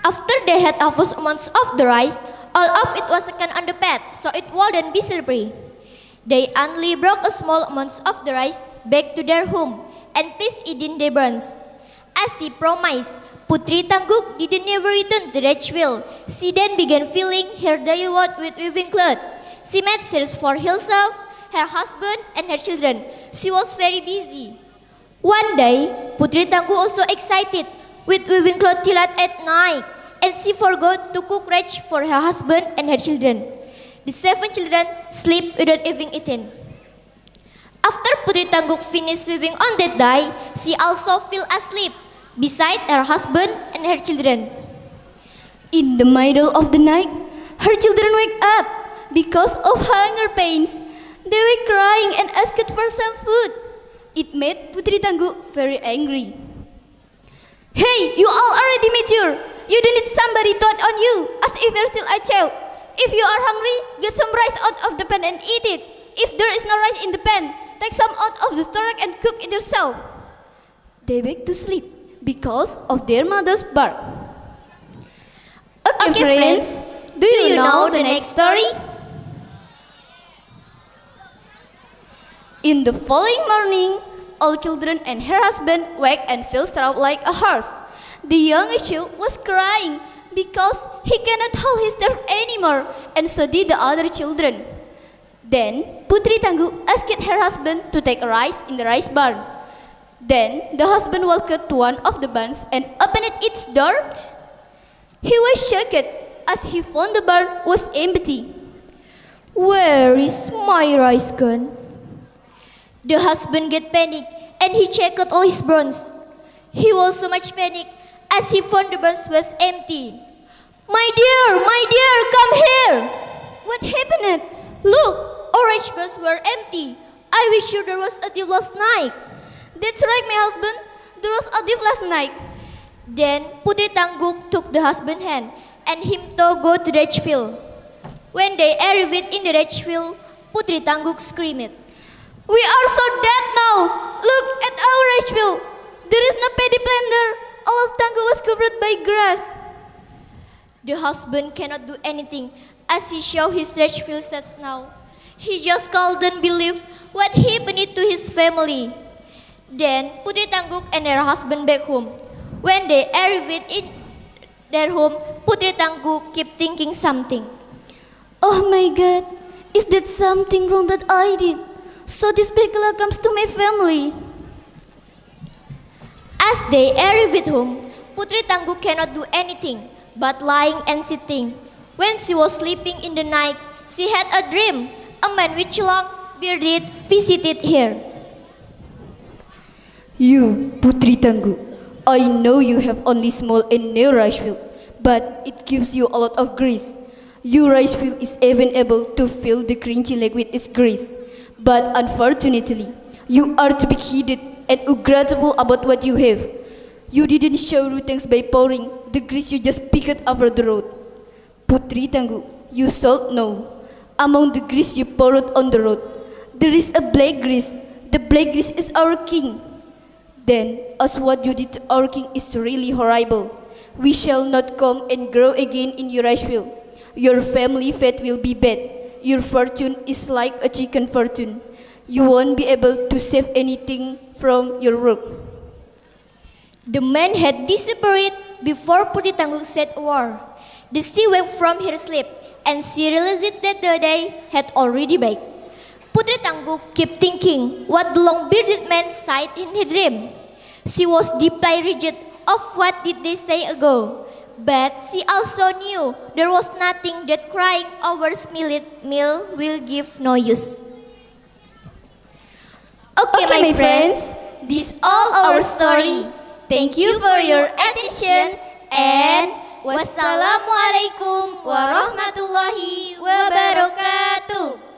After they had harvested amounts of the rice, all of it was taken on the path so it wouldn't be slippery. They only brought a small amount of the rice back to their home and placed it in their barns. As he promised, Putri Tangguh didn't never return to the rice field. She then began filling her daily work with weaving cloth. She made sales for herself, her husband, and her children. She was very busy. One day, Putri Tangguh also excited with weaving cloth till at night, and she forgot to cook rice for her husband and her children. The 7 children sleep without having eaten. After Putri Tangguh finished weaving on that day, she also fell asleep beside her husband and her children. In the middle of the night, her children wake up because of hunger pains. They were crying and asked for some food. It made Putri Tangguh very angry. Hey, you all already mature. You don't need somebody to act on you as if you're still a child. If you are hungry, get some rice out of the pan and eat it. If there is no rice in the pan, take some out of the storage and cook it yourself. They went to sleep because of their mother's bark. Okay, friends, do you know the next story? In the following morning, all children and her husband waked and fell startled like a horse. The youngest child was crying because he cannot hold his turf anymore, and so did the other children. Then Putri Tangguh asked her husband to take rice in the rice barn. Then the husband walked to one of the barns and opened its door. He was shocked as he found the barn was empty. Where is my rice gone? The husband get panic and he checked all his barns. He was so much panic as he found the barns was empty. My dear, come here. What happened? Look, orange barns were empty. I wish you there was a thief last night. That's right, my husband. There was a thief last night. Then Putri Tangguh took the husband's hand and him to go to the field. When they arrived in the field, Putri Tangguh screamed, We are so dead now. Look at our rice field. There is no paddy planter. All of Tangguh was covered by grass. The husband cannot do anything as he show his rice field sets now. He just couldn't believe what happened to his family. Then Putri Tangguh and her husband back home. When they arrived in their home, Putri Tangguh kept thinking something. Oh my God, is that something wrong that I did? So this bad luck comes to my family. As they arrived home, Putri Tangguh cannot do anything but lying and sitting. When she was sleeping in the night, she had a dream. A man with long beard visited her. You, Putri Tangguh, I know you have only small and narrow rice field, but it gives you a lot of grace. Your rice field is even able to fill the crunchy leg with its grace. But unfortunately, you are too big-headed and ungrateful about what you have. You didn't show you thanks by pouring the grease you just picked over the road. Putri Tangguh, you should know. Among the grease you poured on the road, there is a black grease. The black grease is our king. Then, as what you did to our king is really horrible, we shall not come and grow again in your rice field. Your family fate will be bad. Your fortune is like a chicken fortune. You won't be able to save anything from your work. The man had disappeared before Putri Tangguh said a word. The sea woke from her sleep, and she realized that the day had already break. Putri Tangguh kept thinking what the long-bearded man said in her dream. She was deeply rigid of what did they say ago, but she also knew there was nothing that crying over spilled milk will give no use. Okay, my friends, this is all our story. Thank you for your attention and wassalamualaikum warahmatullahi wabarakatuh.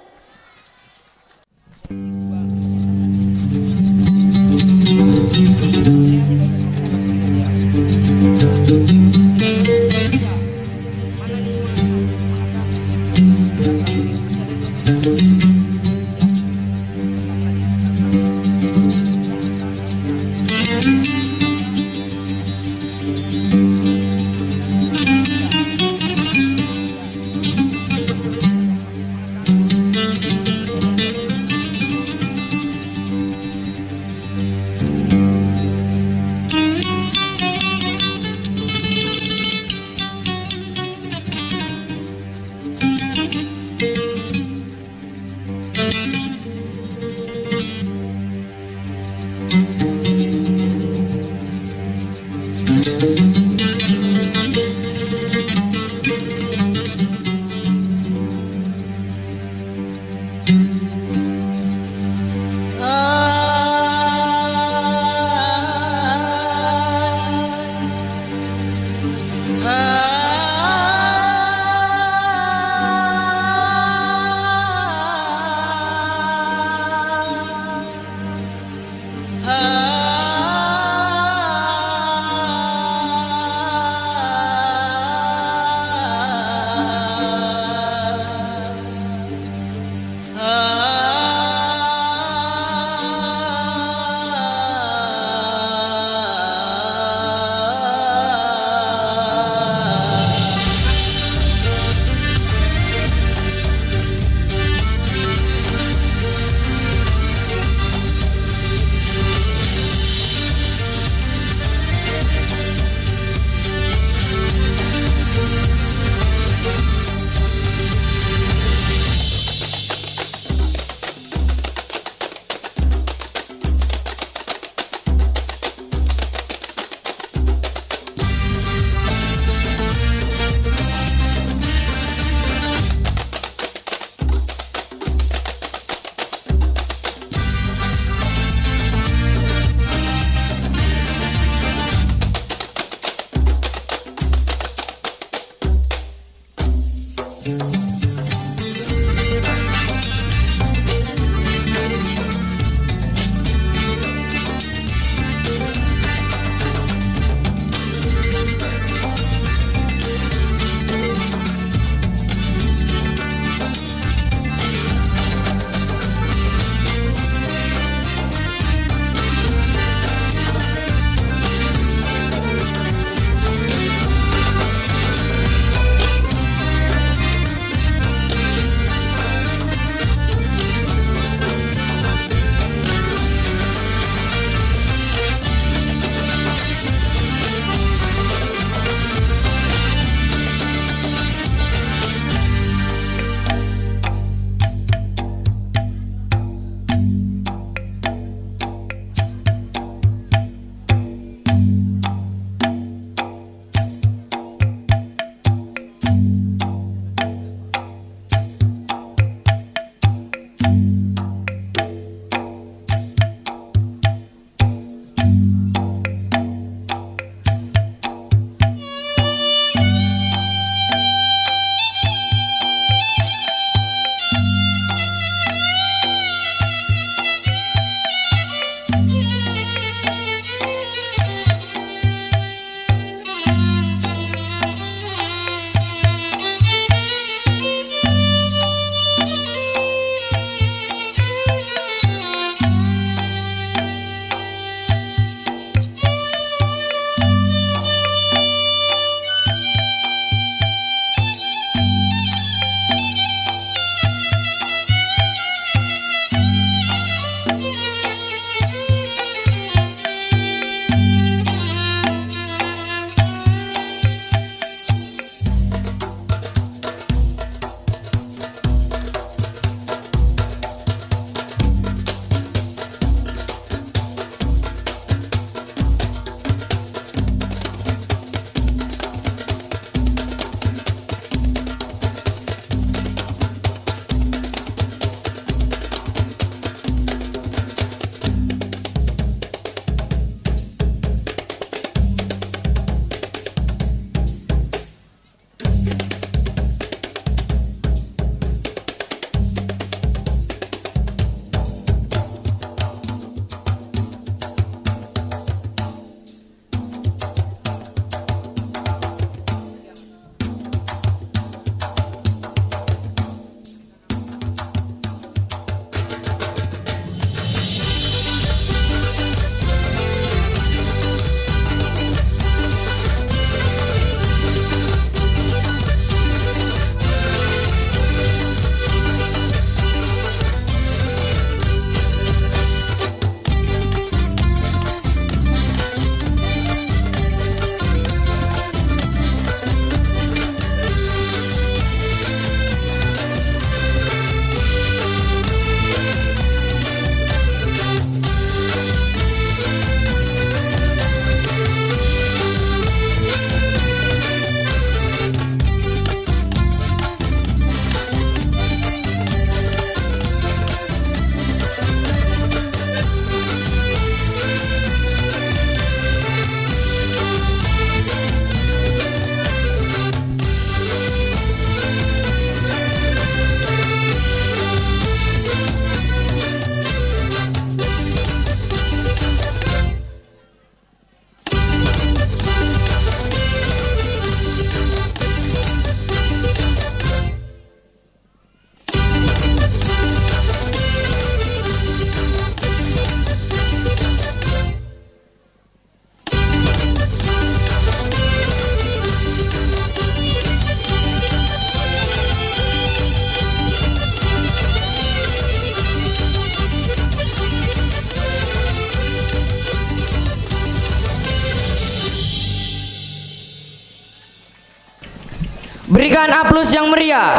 Berikan aplaus yang meriah.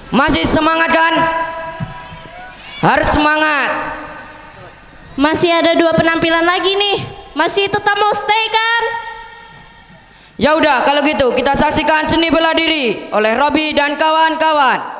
Masih semangat kan? Harus semangat. Masih ada 2 penampilan lagi nih. Masih tetap mau stay kan? Ya udah, kalau gitu kita saksikan seni bela diri oleh Robi dan kawan-kawan.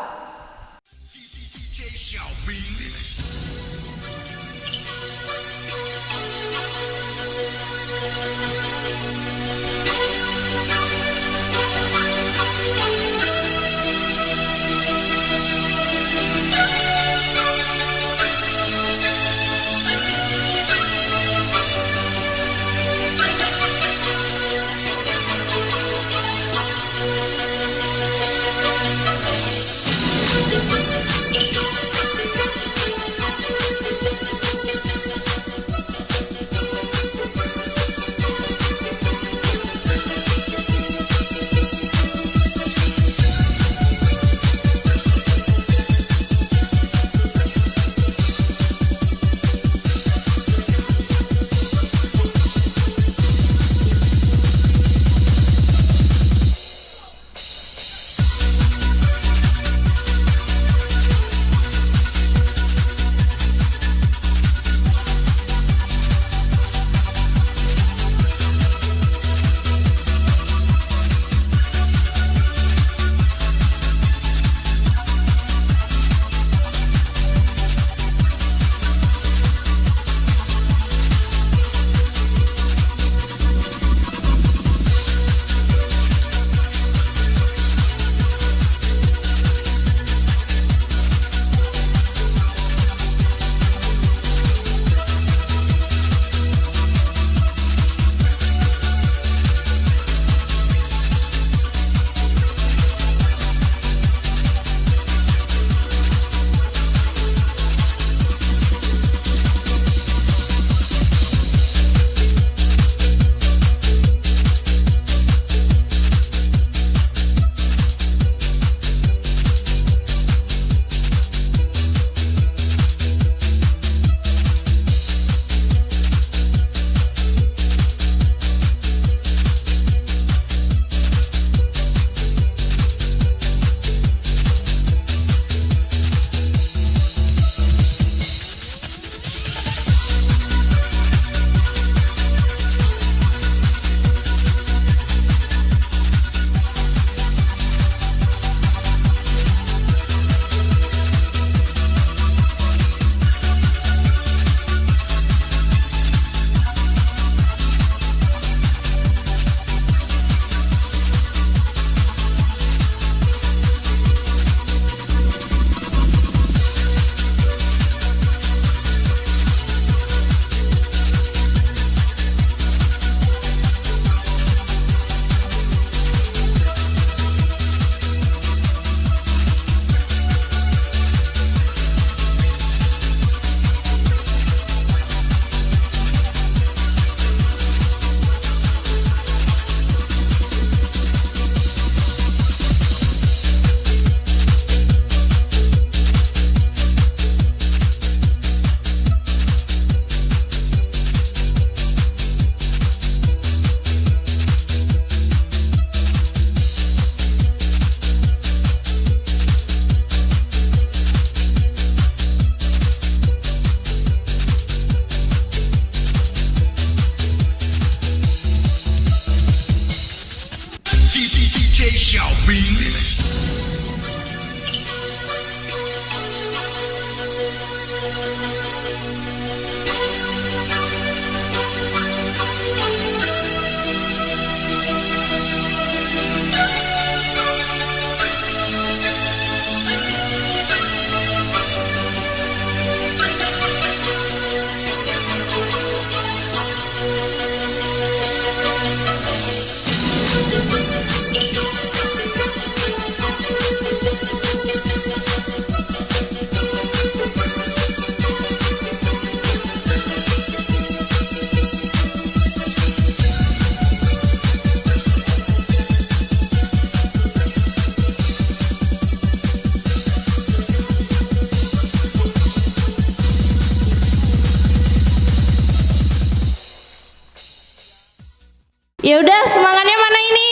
Ya udah, semangatnya mana ini?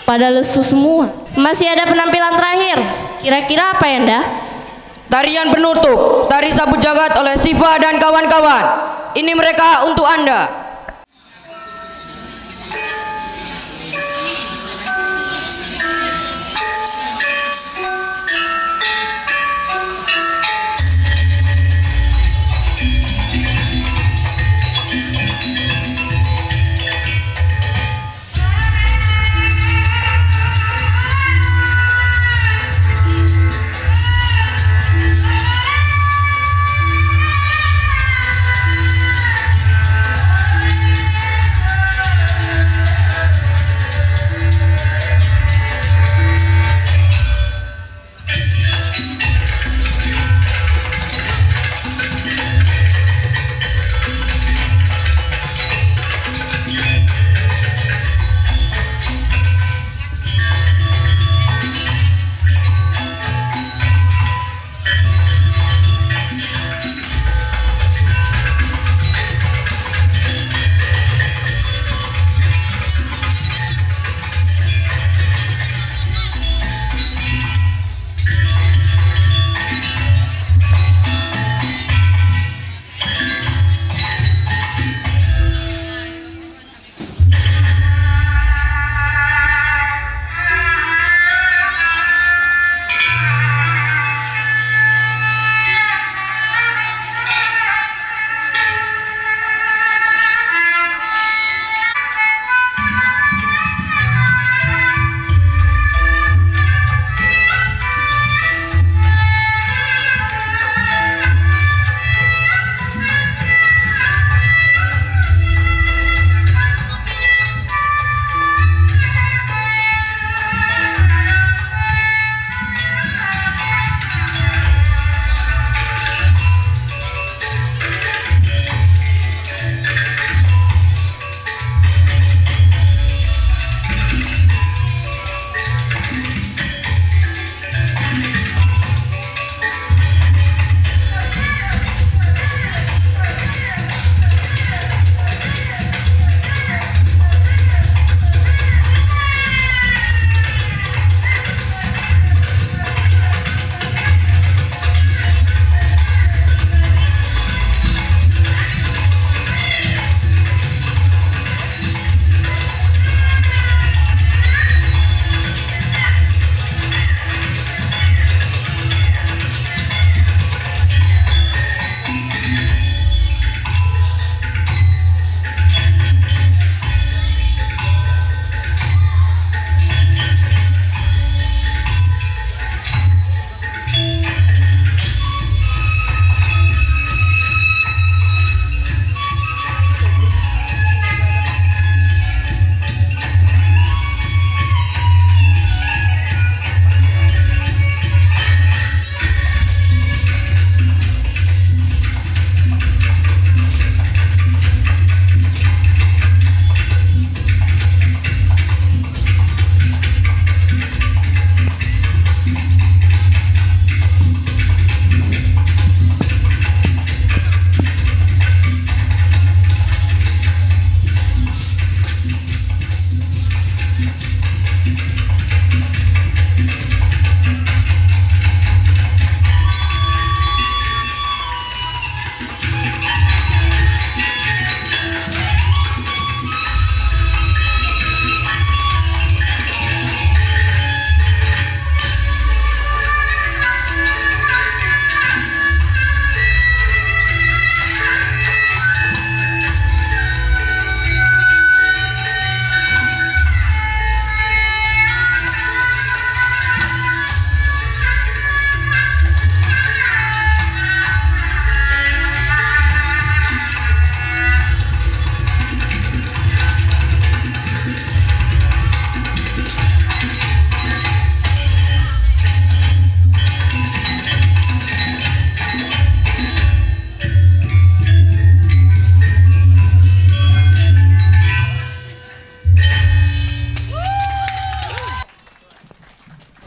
pada lesu semua. Masih ada penampilan terakhir. Kira-kira apa ya, Nda? Tarian penutup, tari sabut jagat oleh Siva dan kawan-kawan. Ini mereka untuk Anda.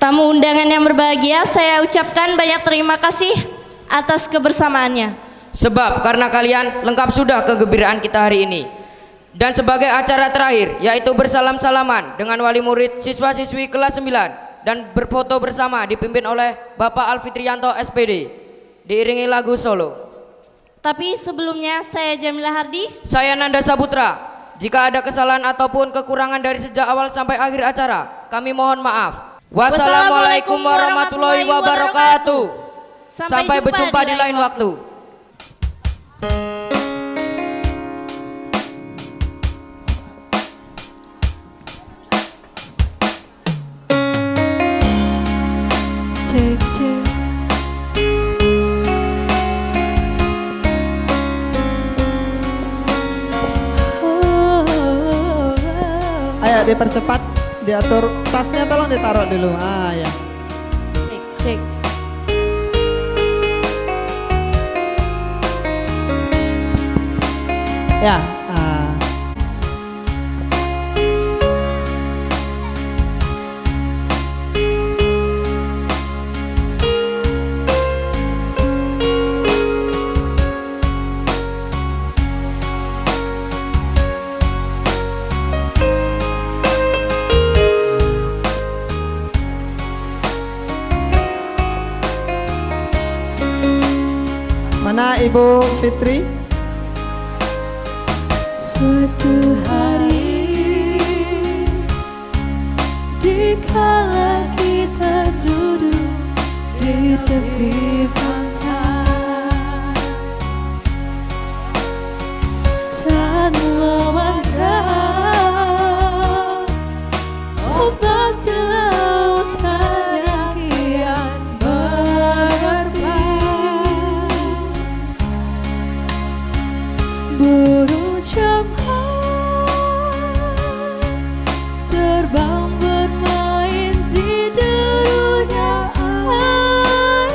Tamu undangan yang berbahagia, saya ucapkan banyak terima kasih atas kebersamaannya. Sebab karena kalian lengkap sudah kegembiraan kita hari ini. Dan sebagai acara terakhir yaitu bersalam-salaman dengan wali murid siswa-siswi kelas 9 dan berfoto bersama dipimpin oleh Bapak Alfitrianto SPD diiringi lagu solo. Tapi sebelumnya saya Jamila Hardi. Saya Nanda Saputra. Jika ada kesalahan ataupun kekurangan dari sejak awal sampai akhir acara, kami mohon maaf. Wassalamualaikum warahmatullahi wabarakatuh. Sampai berjumpa di lain waktu. Cek cek. Ayo dipercepat, diatur tasnya, tolong ditaruh dulu. Ya. Cek cek. Ya. Mana Ibu Fitri? Suatu hari dikala kita duduk di tepi pantai dan memandang ombak di lautan yang kian menerbang. Burung camar terbang bermain di derunya air.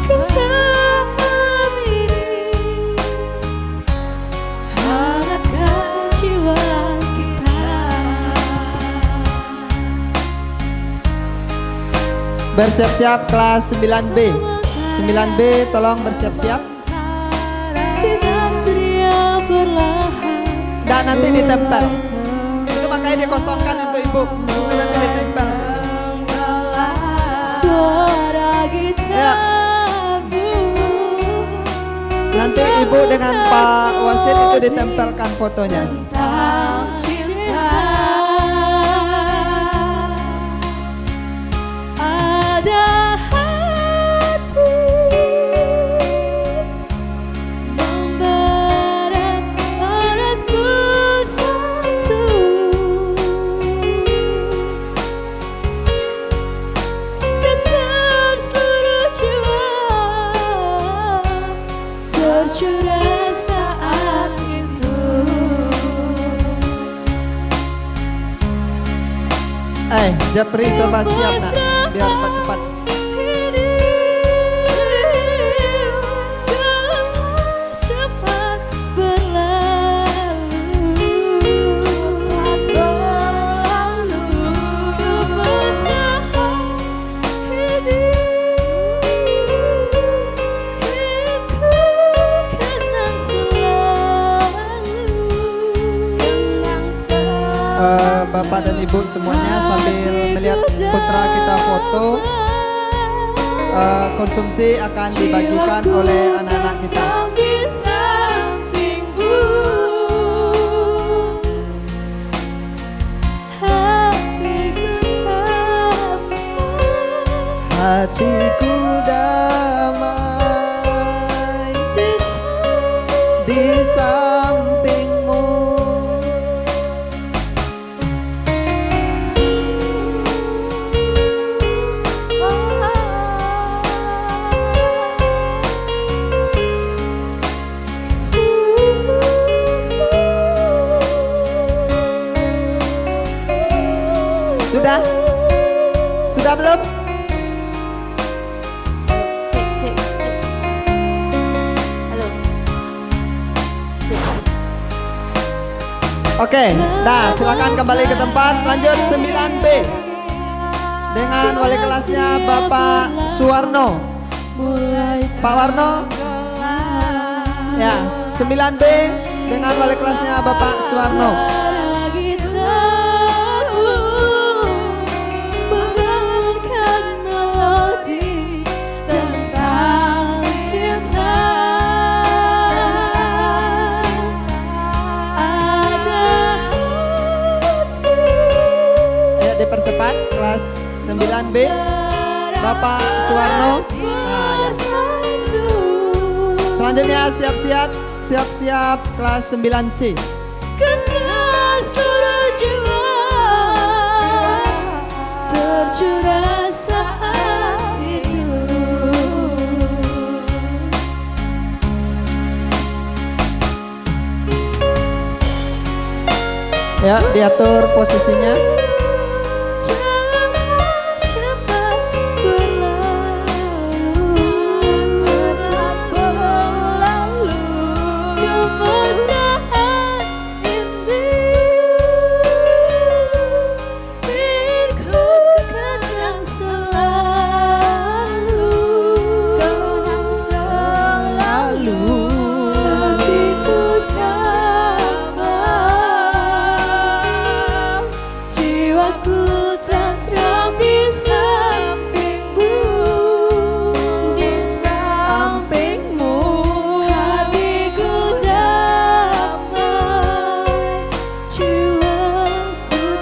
Semalam ini hangatkan jiwa kita. Bersiap-siap kelas 9B. 9B tolong bersiap-siap. Sinar ceria perlahan. Dan nanti ditempel. Itu makanya dikosongkan untuk Ibu. Itu nanti ditempel. Suara gitarmu. Nanti Ibu dengan Pak Wasit itu ditempelkan fotonya. Tentang cinta. Ada hati memberat-berat bersatu. Getar seluruh jiwa tercurah saat itu. Japri coba siap nak, biar cepat-cepat. Cepat berlalu, cepat berlalu. Kemesraan ini ku kenang selalu. Bapak dan Ibu semuanya sambil melihat putra kita foto, konsumsi akan dibagikan oleh anak-anak kita. Di sampingmu, Hatiku damai di sampingmu. Sudah? Sudah belum? Cek cek cek. Halo. Oke, nah silakan kembali ke tempat. Lanjut 9B dengan wali kelasnya Bapak Suwarno. Pak Warno, Ya, 9B dengan wali kelasnya Bapak Suwarno. Suara gitarmu mengangkat melodi tentang cinta. Ada hati Ya, dipercepat kelas 9B Bapak Suwarno. Nah, ya. Selanjutnya siap-siap kelas 9C. Kena suara jiwa tercurah saat itu. Ya, diatur posisinya. Janganlah cepat berlalu, cepat berlalu. Kemesahan ini ingin ku kenang selalu, hatiku damai, jiwaku tentram di sampingmu, hatiku damai, jiwaku tentram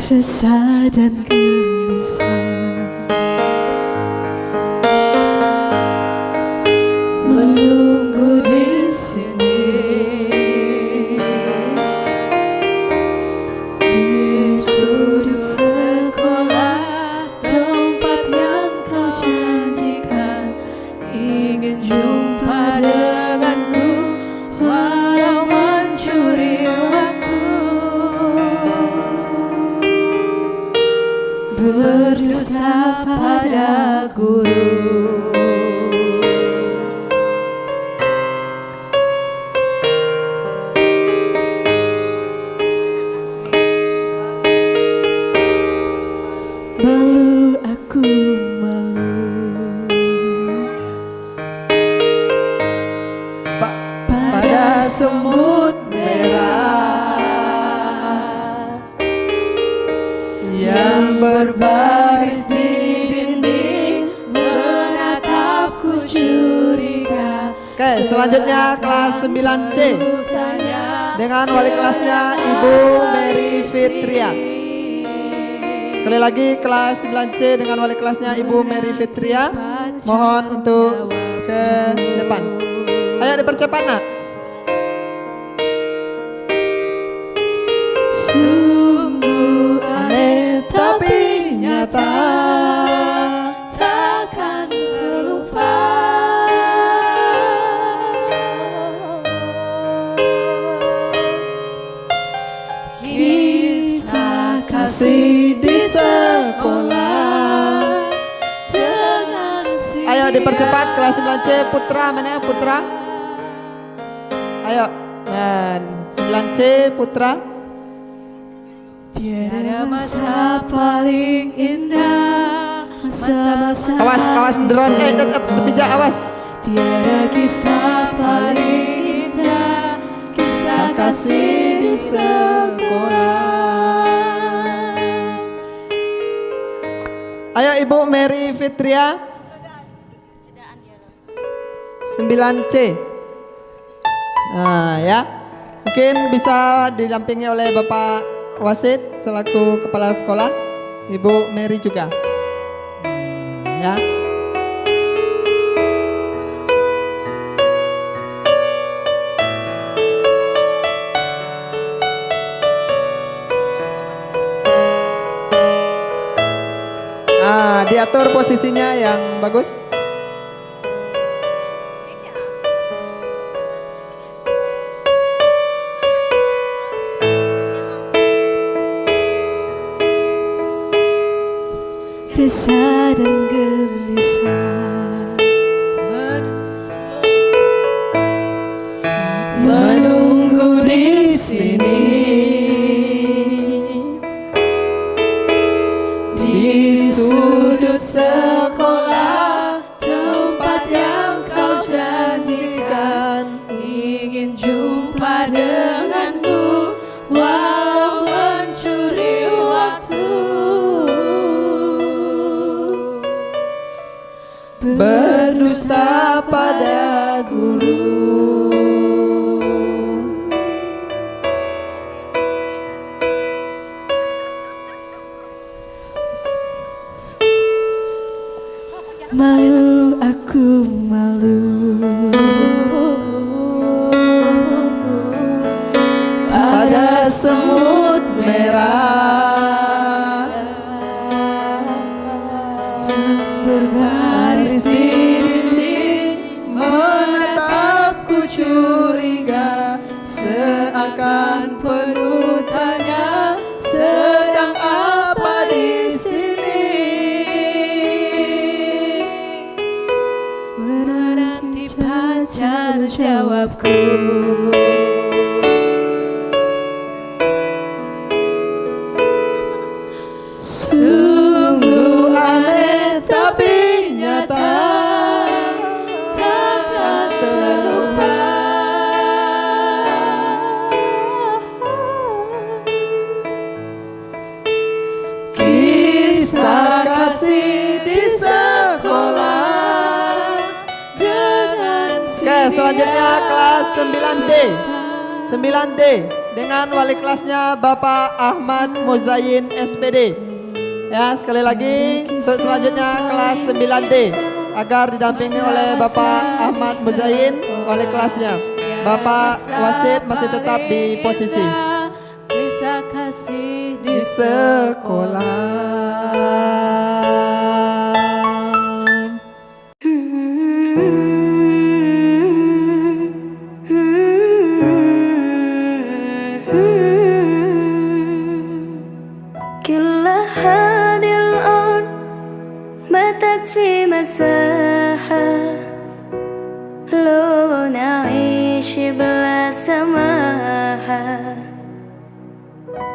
Resah dan gelisah menunggu di sini, di sudut sekolah tempat yang kau janjikan, ingin jumpa denganku walau mencuri waktu. Berdusta pada guru, malu aku malu Pada semut merah yang berbaris di dinding menatapku curiga. Oke, selanjutnya kelas 9C dengan wali kelasnya Ibu Mary Fitria. Sekali lagi kelas 9C dengan wali kelasnya Ibu Mary Fitria. Mohon untuk ke depan. Ayo dipercepat nak. Sungguh Aneh tapi nyata. takkan terlupa. Kisah kasih Di sekolah. dengan Ayo dipercepat kelas 9C Putra, mana Putra? Ayo. Dan 9C Putra. tiada masa paling indah, masa-masa Awas drone tepi jak awas. tiada kisah paling indah, kisah kasih di sekolah. Ayo Ibu Mary Fitria. 9C. Nah ya, mungkin bisa didampingi oleh Bapak Wasit selaku kepala sekolah, Ibu Mary juga. Ya. Nah, diatur posisinya yang bagus. resah dan gelisah Malu, aku malu. Ada semut merah berbaris di dinding, menatapku curiga, seakan penuh tanya, sedang apa di sini? Menanti pacar jawabku. Sungguh aneh tapi nyata, takkan terlupa. Kisah kasih di sekolah dengan. Oke, selanjutnya kelas 9D. 9D dengan wali kelasnya Bapak Ahmad Muzayin SPD. Ya, sekali lagi untuk selanjutnya kelas 9D agar didampingi oleh Bapak Ahmad Muzayin wali kelasnya. Bapak wasit masih tetap di posisi. Kisah kasih Di sekolah. كل هذه الأرض ما تكفي مساحة لو نعيش بلا سماحة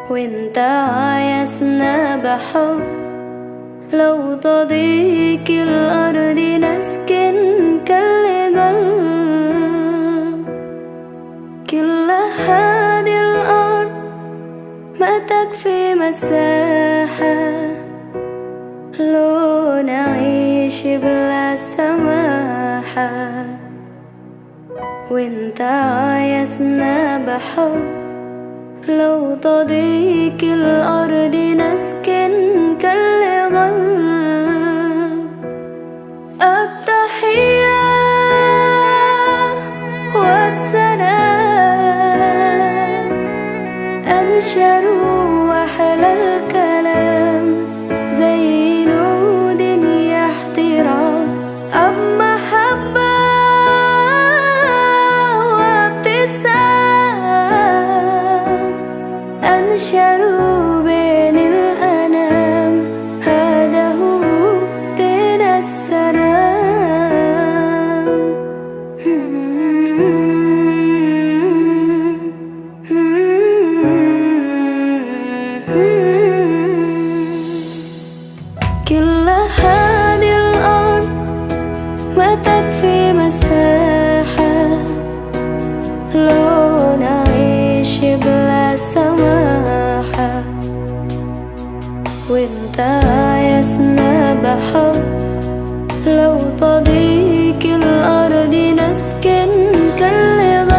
وانت عايزنا بحب لو تضيق الأرض نسكن كالجل كل هذه الأرض ما تكفي مساحة لو نعيش بلا سماحة وانت عايزنا بحب لو تضيق الأرض نسكن كالغل التحية وبسلام أنشروا أحلى الكلام زي نود يحترام أب محبة وابتسام أنشروا بين الأنام هذا هو دين السلام كل هذه الأرض ما تكفي مساحة لو نعيش بلا سماحة وانت عايزنا بحب لو تضيق الأرض نسكن كالغل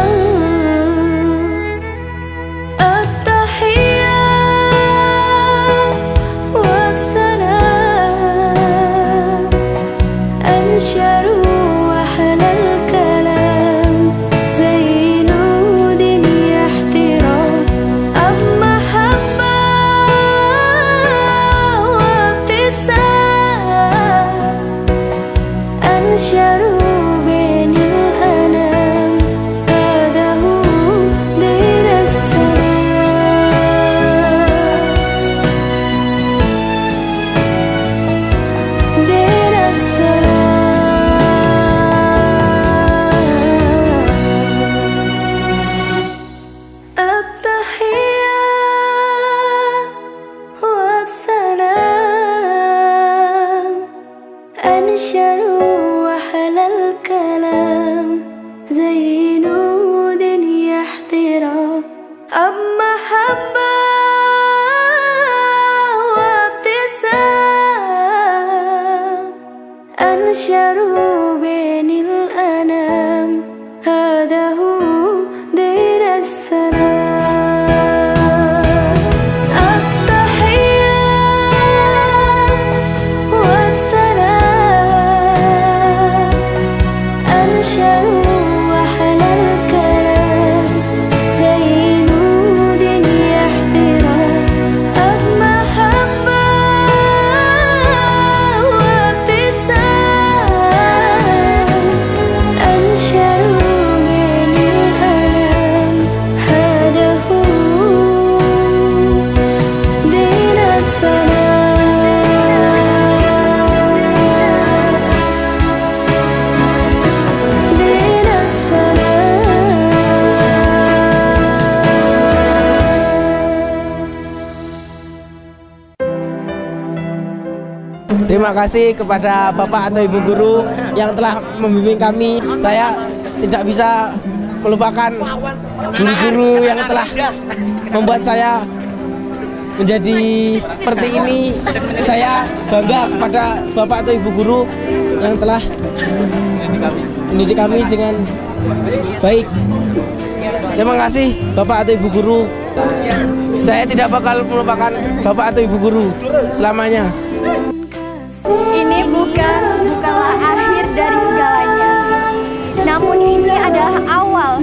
التحية وبسلام أنشروا أحلى الكلام زي نود يحترام أب محبة وابتسام أنشروا بين الأنام هذا هو دين السلام دين السلام التحية وبسلام أنشروا أحلى الكلام زي نود يحترام أب محبة وابتسام أنشروا بين الأنام هذا هو دين السلام التحية وبسلام Terima kasih kepada Bapak atau Ibu Guru yang telah membimbing kami. Saya tidak bisa melupakan guru-guru yang telah membuat saya menjadi seperti ini. Saya bangga kepada Bapak atau Ibu Guru yang telah mendidik kami dengan baik. Terima kasih Bapak atau Ibu Guru. Saya tidak bakal melupakan Bapak atau Ibu Guru selamanya. Ini bukanlah akhir dari segalanya. Namun ini adalah awal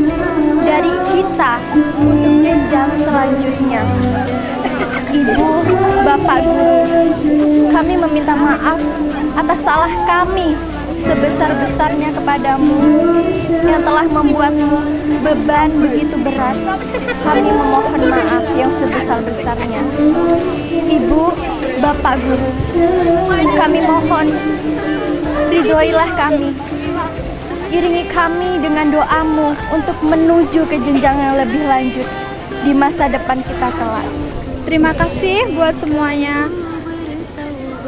dari kita untuk jenjang selanjutnya. Ibu, Bapak Guru, kami meminta maaf atas salah kami sebesar-besarnya kepadamu yang telah membuatmu beban begitu berat. Kami memohon maaf yang sebesar-besarnya. Ibu, Bapak Guru, kami mohon ridhoilah kami. Iringi kami dengan doamu untuk menuju ke jenjang yang lebih lanjut di masa depan kita kelak. Terima kasih buat semuanya.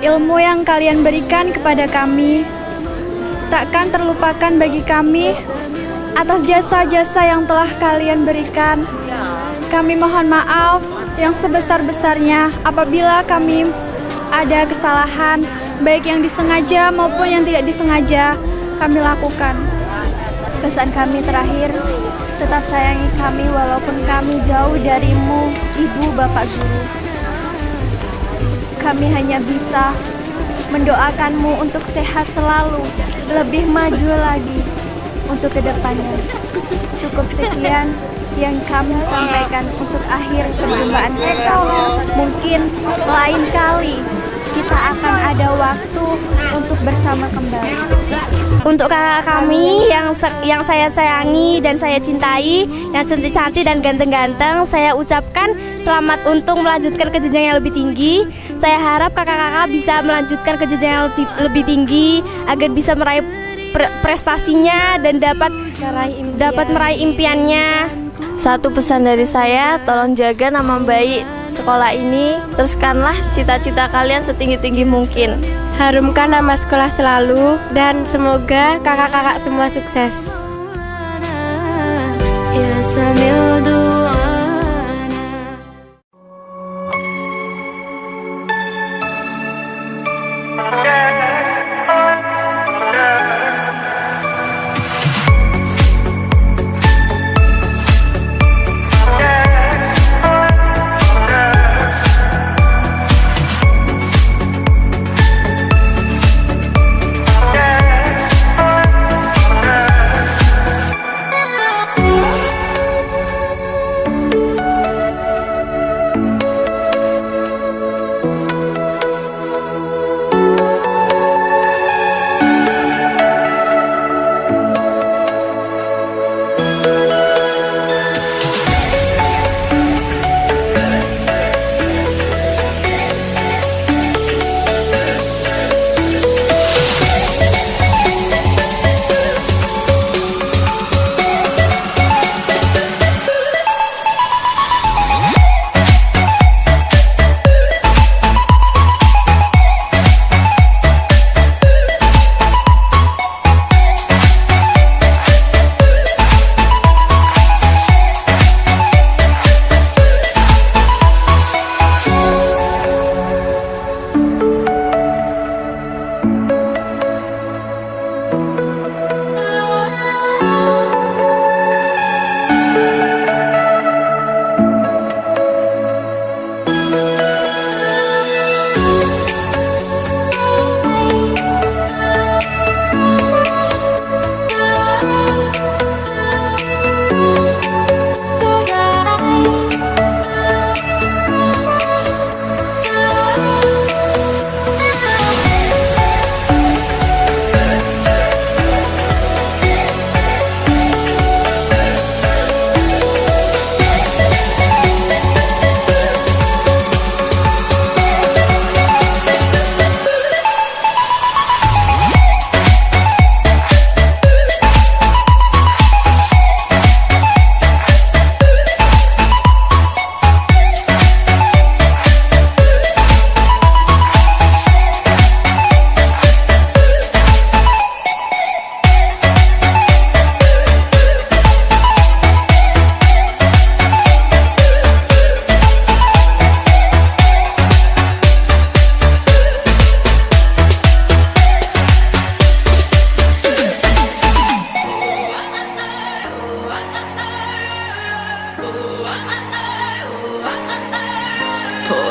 Ilmu yang kalian berikan kepada kami takkan terlupakan bagi kami atas jasa-jasa yang telah kalian berikan. Kami mohon maaf yang sebesar-besarnya apabila kami ada kesalahan, baik yang disengaja maupun yang tidak disengaja kami lakukan. Pesan kami terakhir, tetap sayangi kami walaupun kami jauh darimu, Ibu, Bapak Guru. Kami hanya bisa mendoakanmu untuk sehat selalu, lebih maju lagi untuk kedepannya. Cukup sekian yang kami sampaikan untuk akhir perjumpaan kita. Mungkin lain kali kita akan ada waktu untuk bersama kembali. Untuk kakak kami yang saya sayangi dan saya cintai, yang cantik-cantik dan ganteng-ganteng, saya ucapkan selamat untuk melanjutkan ke jenjang yang lebih tinggi. Saya harap kakak-kakak bisa melanjutkan ke jenjang yang lebih tinggi agar bisa meraih prestasinya dan dapat meraih impiannya. Satu pesan dari saya, tolong jaga nama baik sekolah ini. Teruskanlah cita-cita kalian setinggi-tinggi mungkin. Harumkan nama sekolah selalu dan semoga kakak-kakak semua sukses. Ya Sami'u du'ana.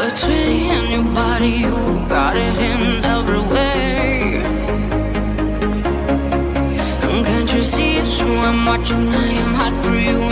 poetry in your body, you got it in everywhere. And can't you see it's true? I'm watching, I am hot for you.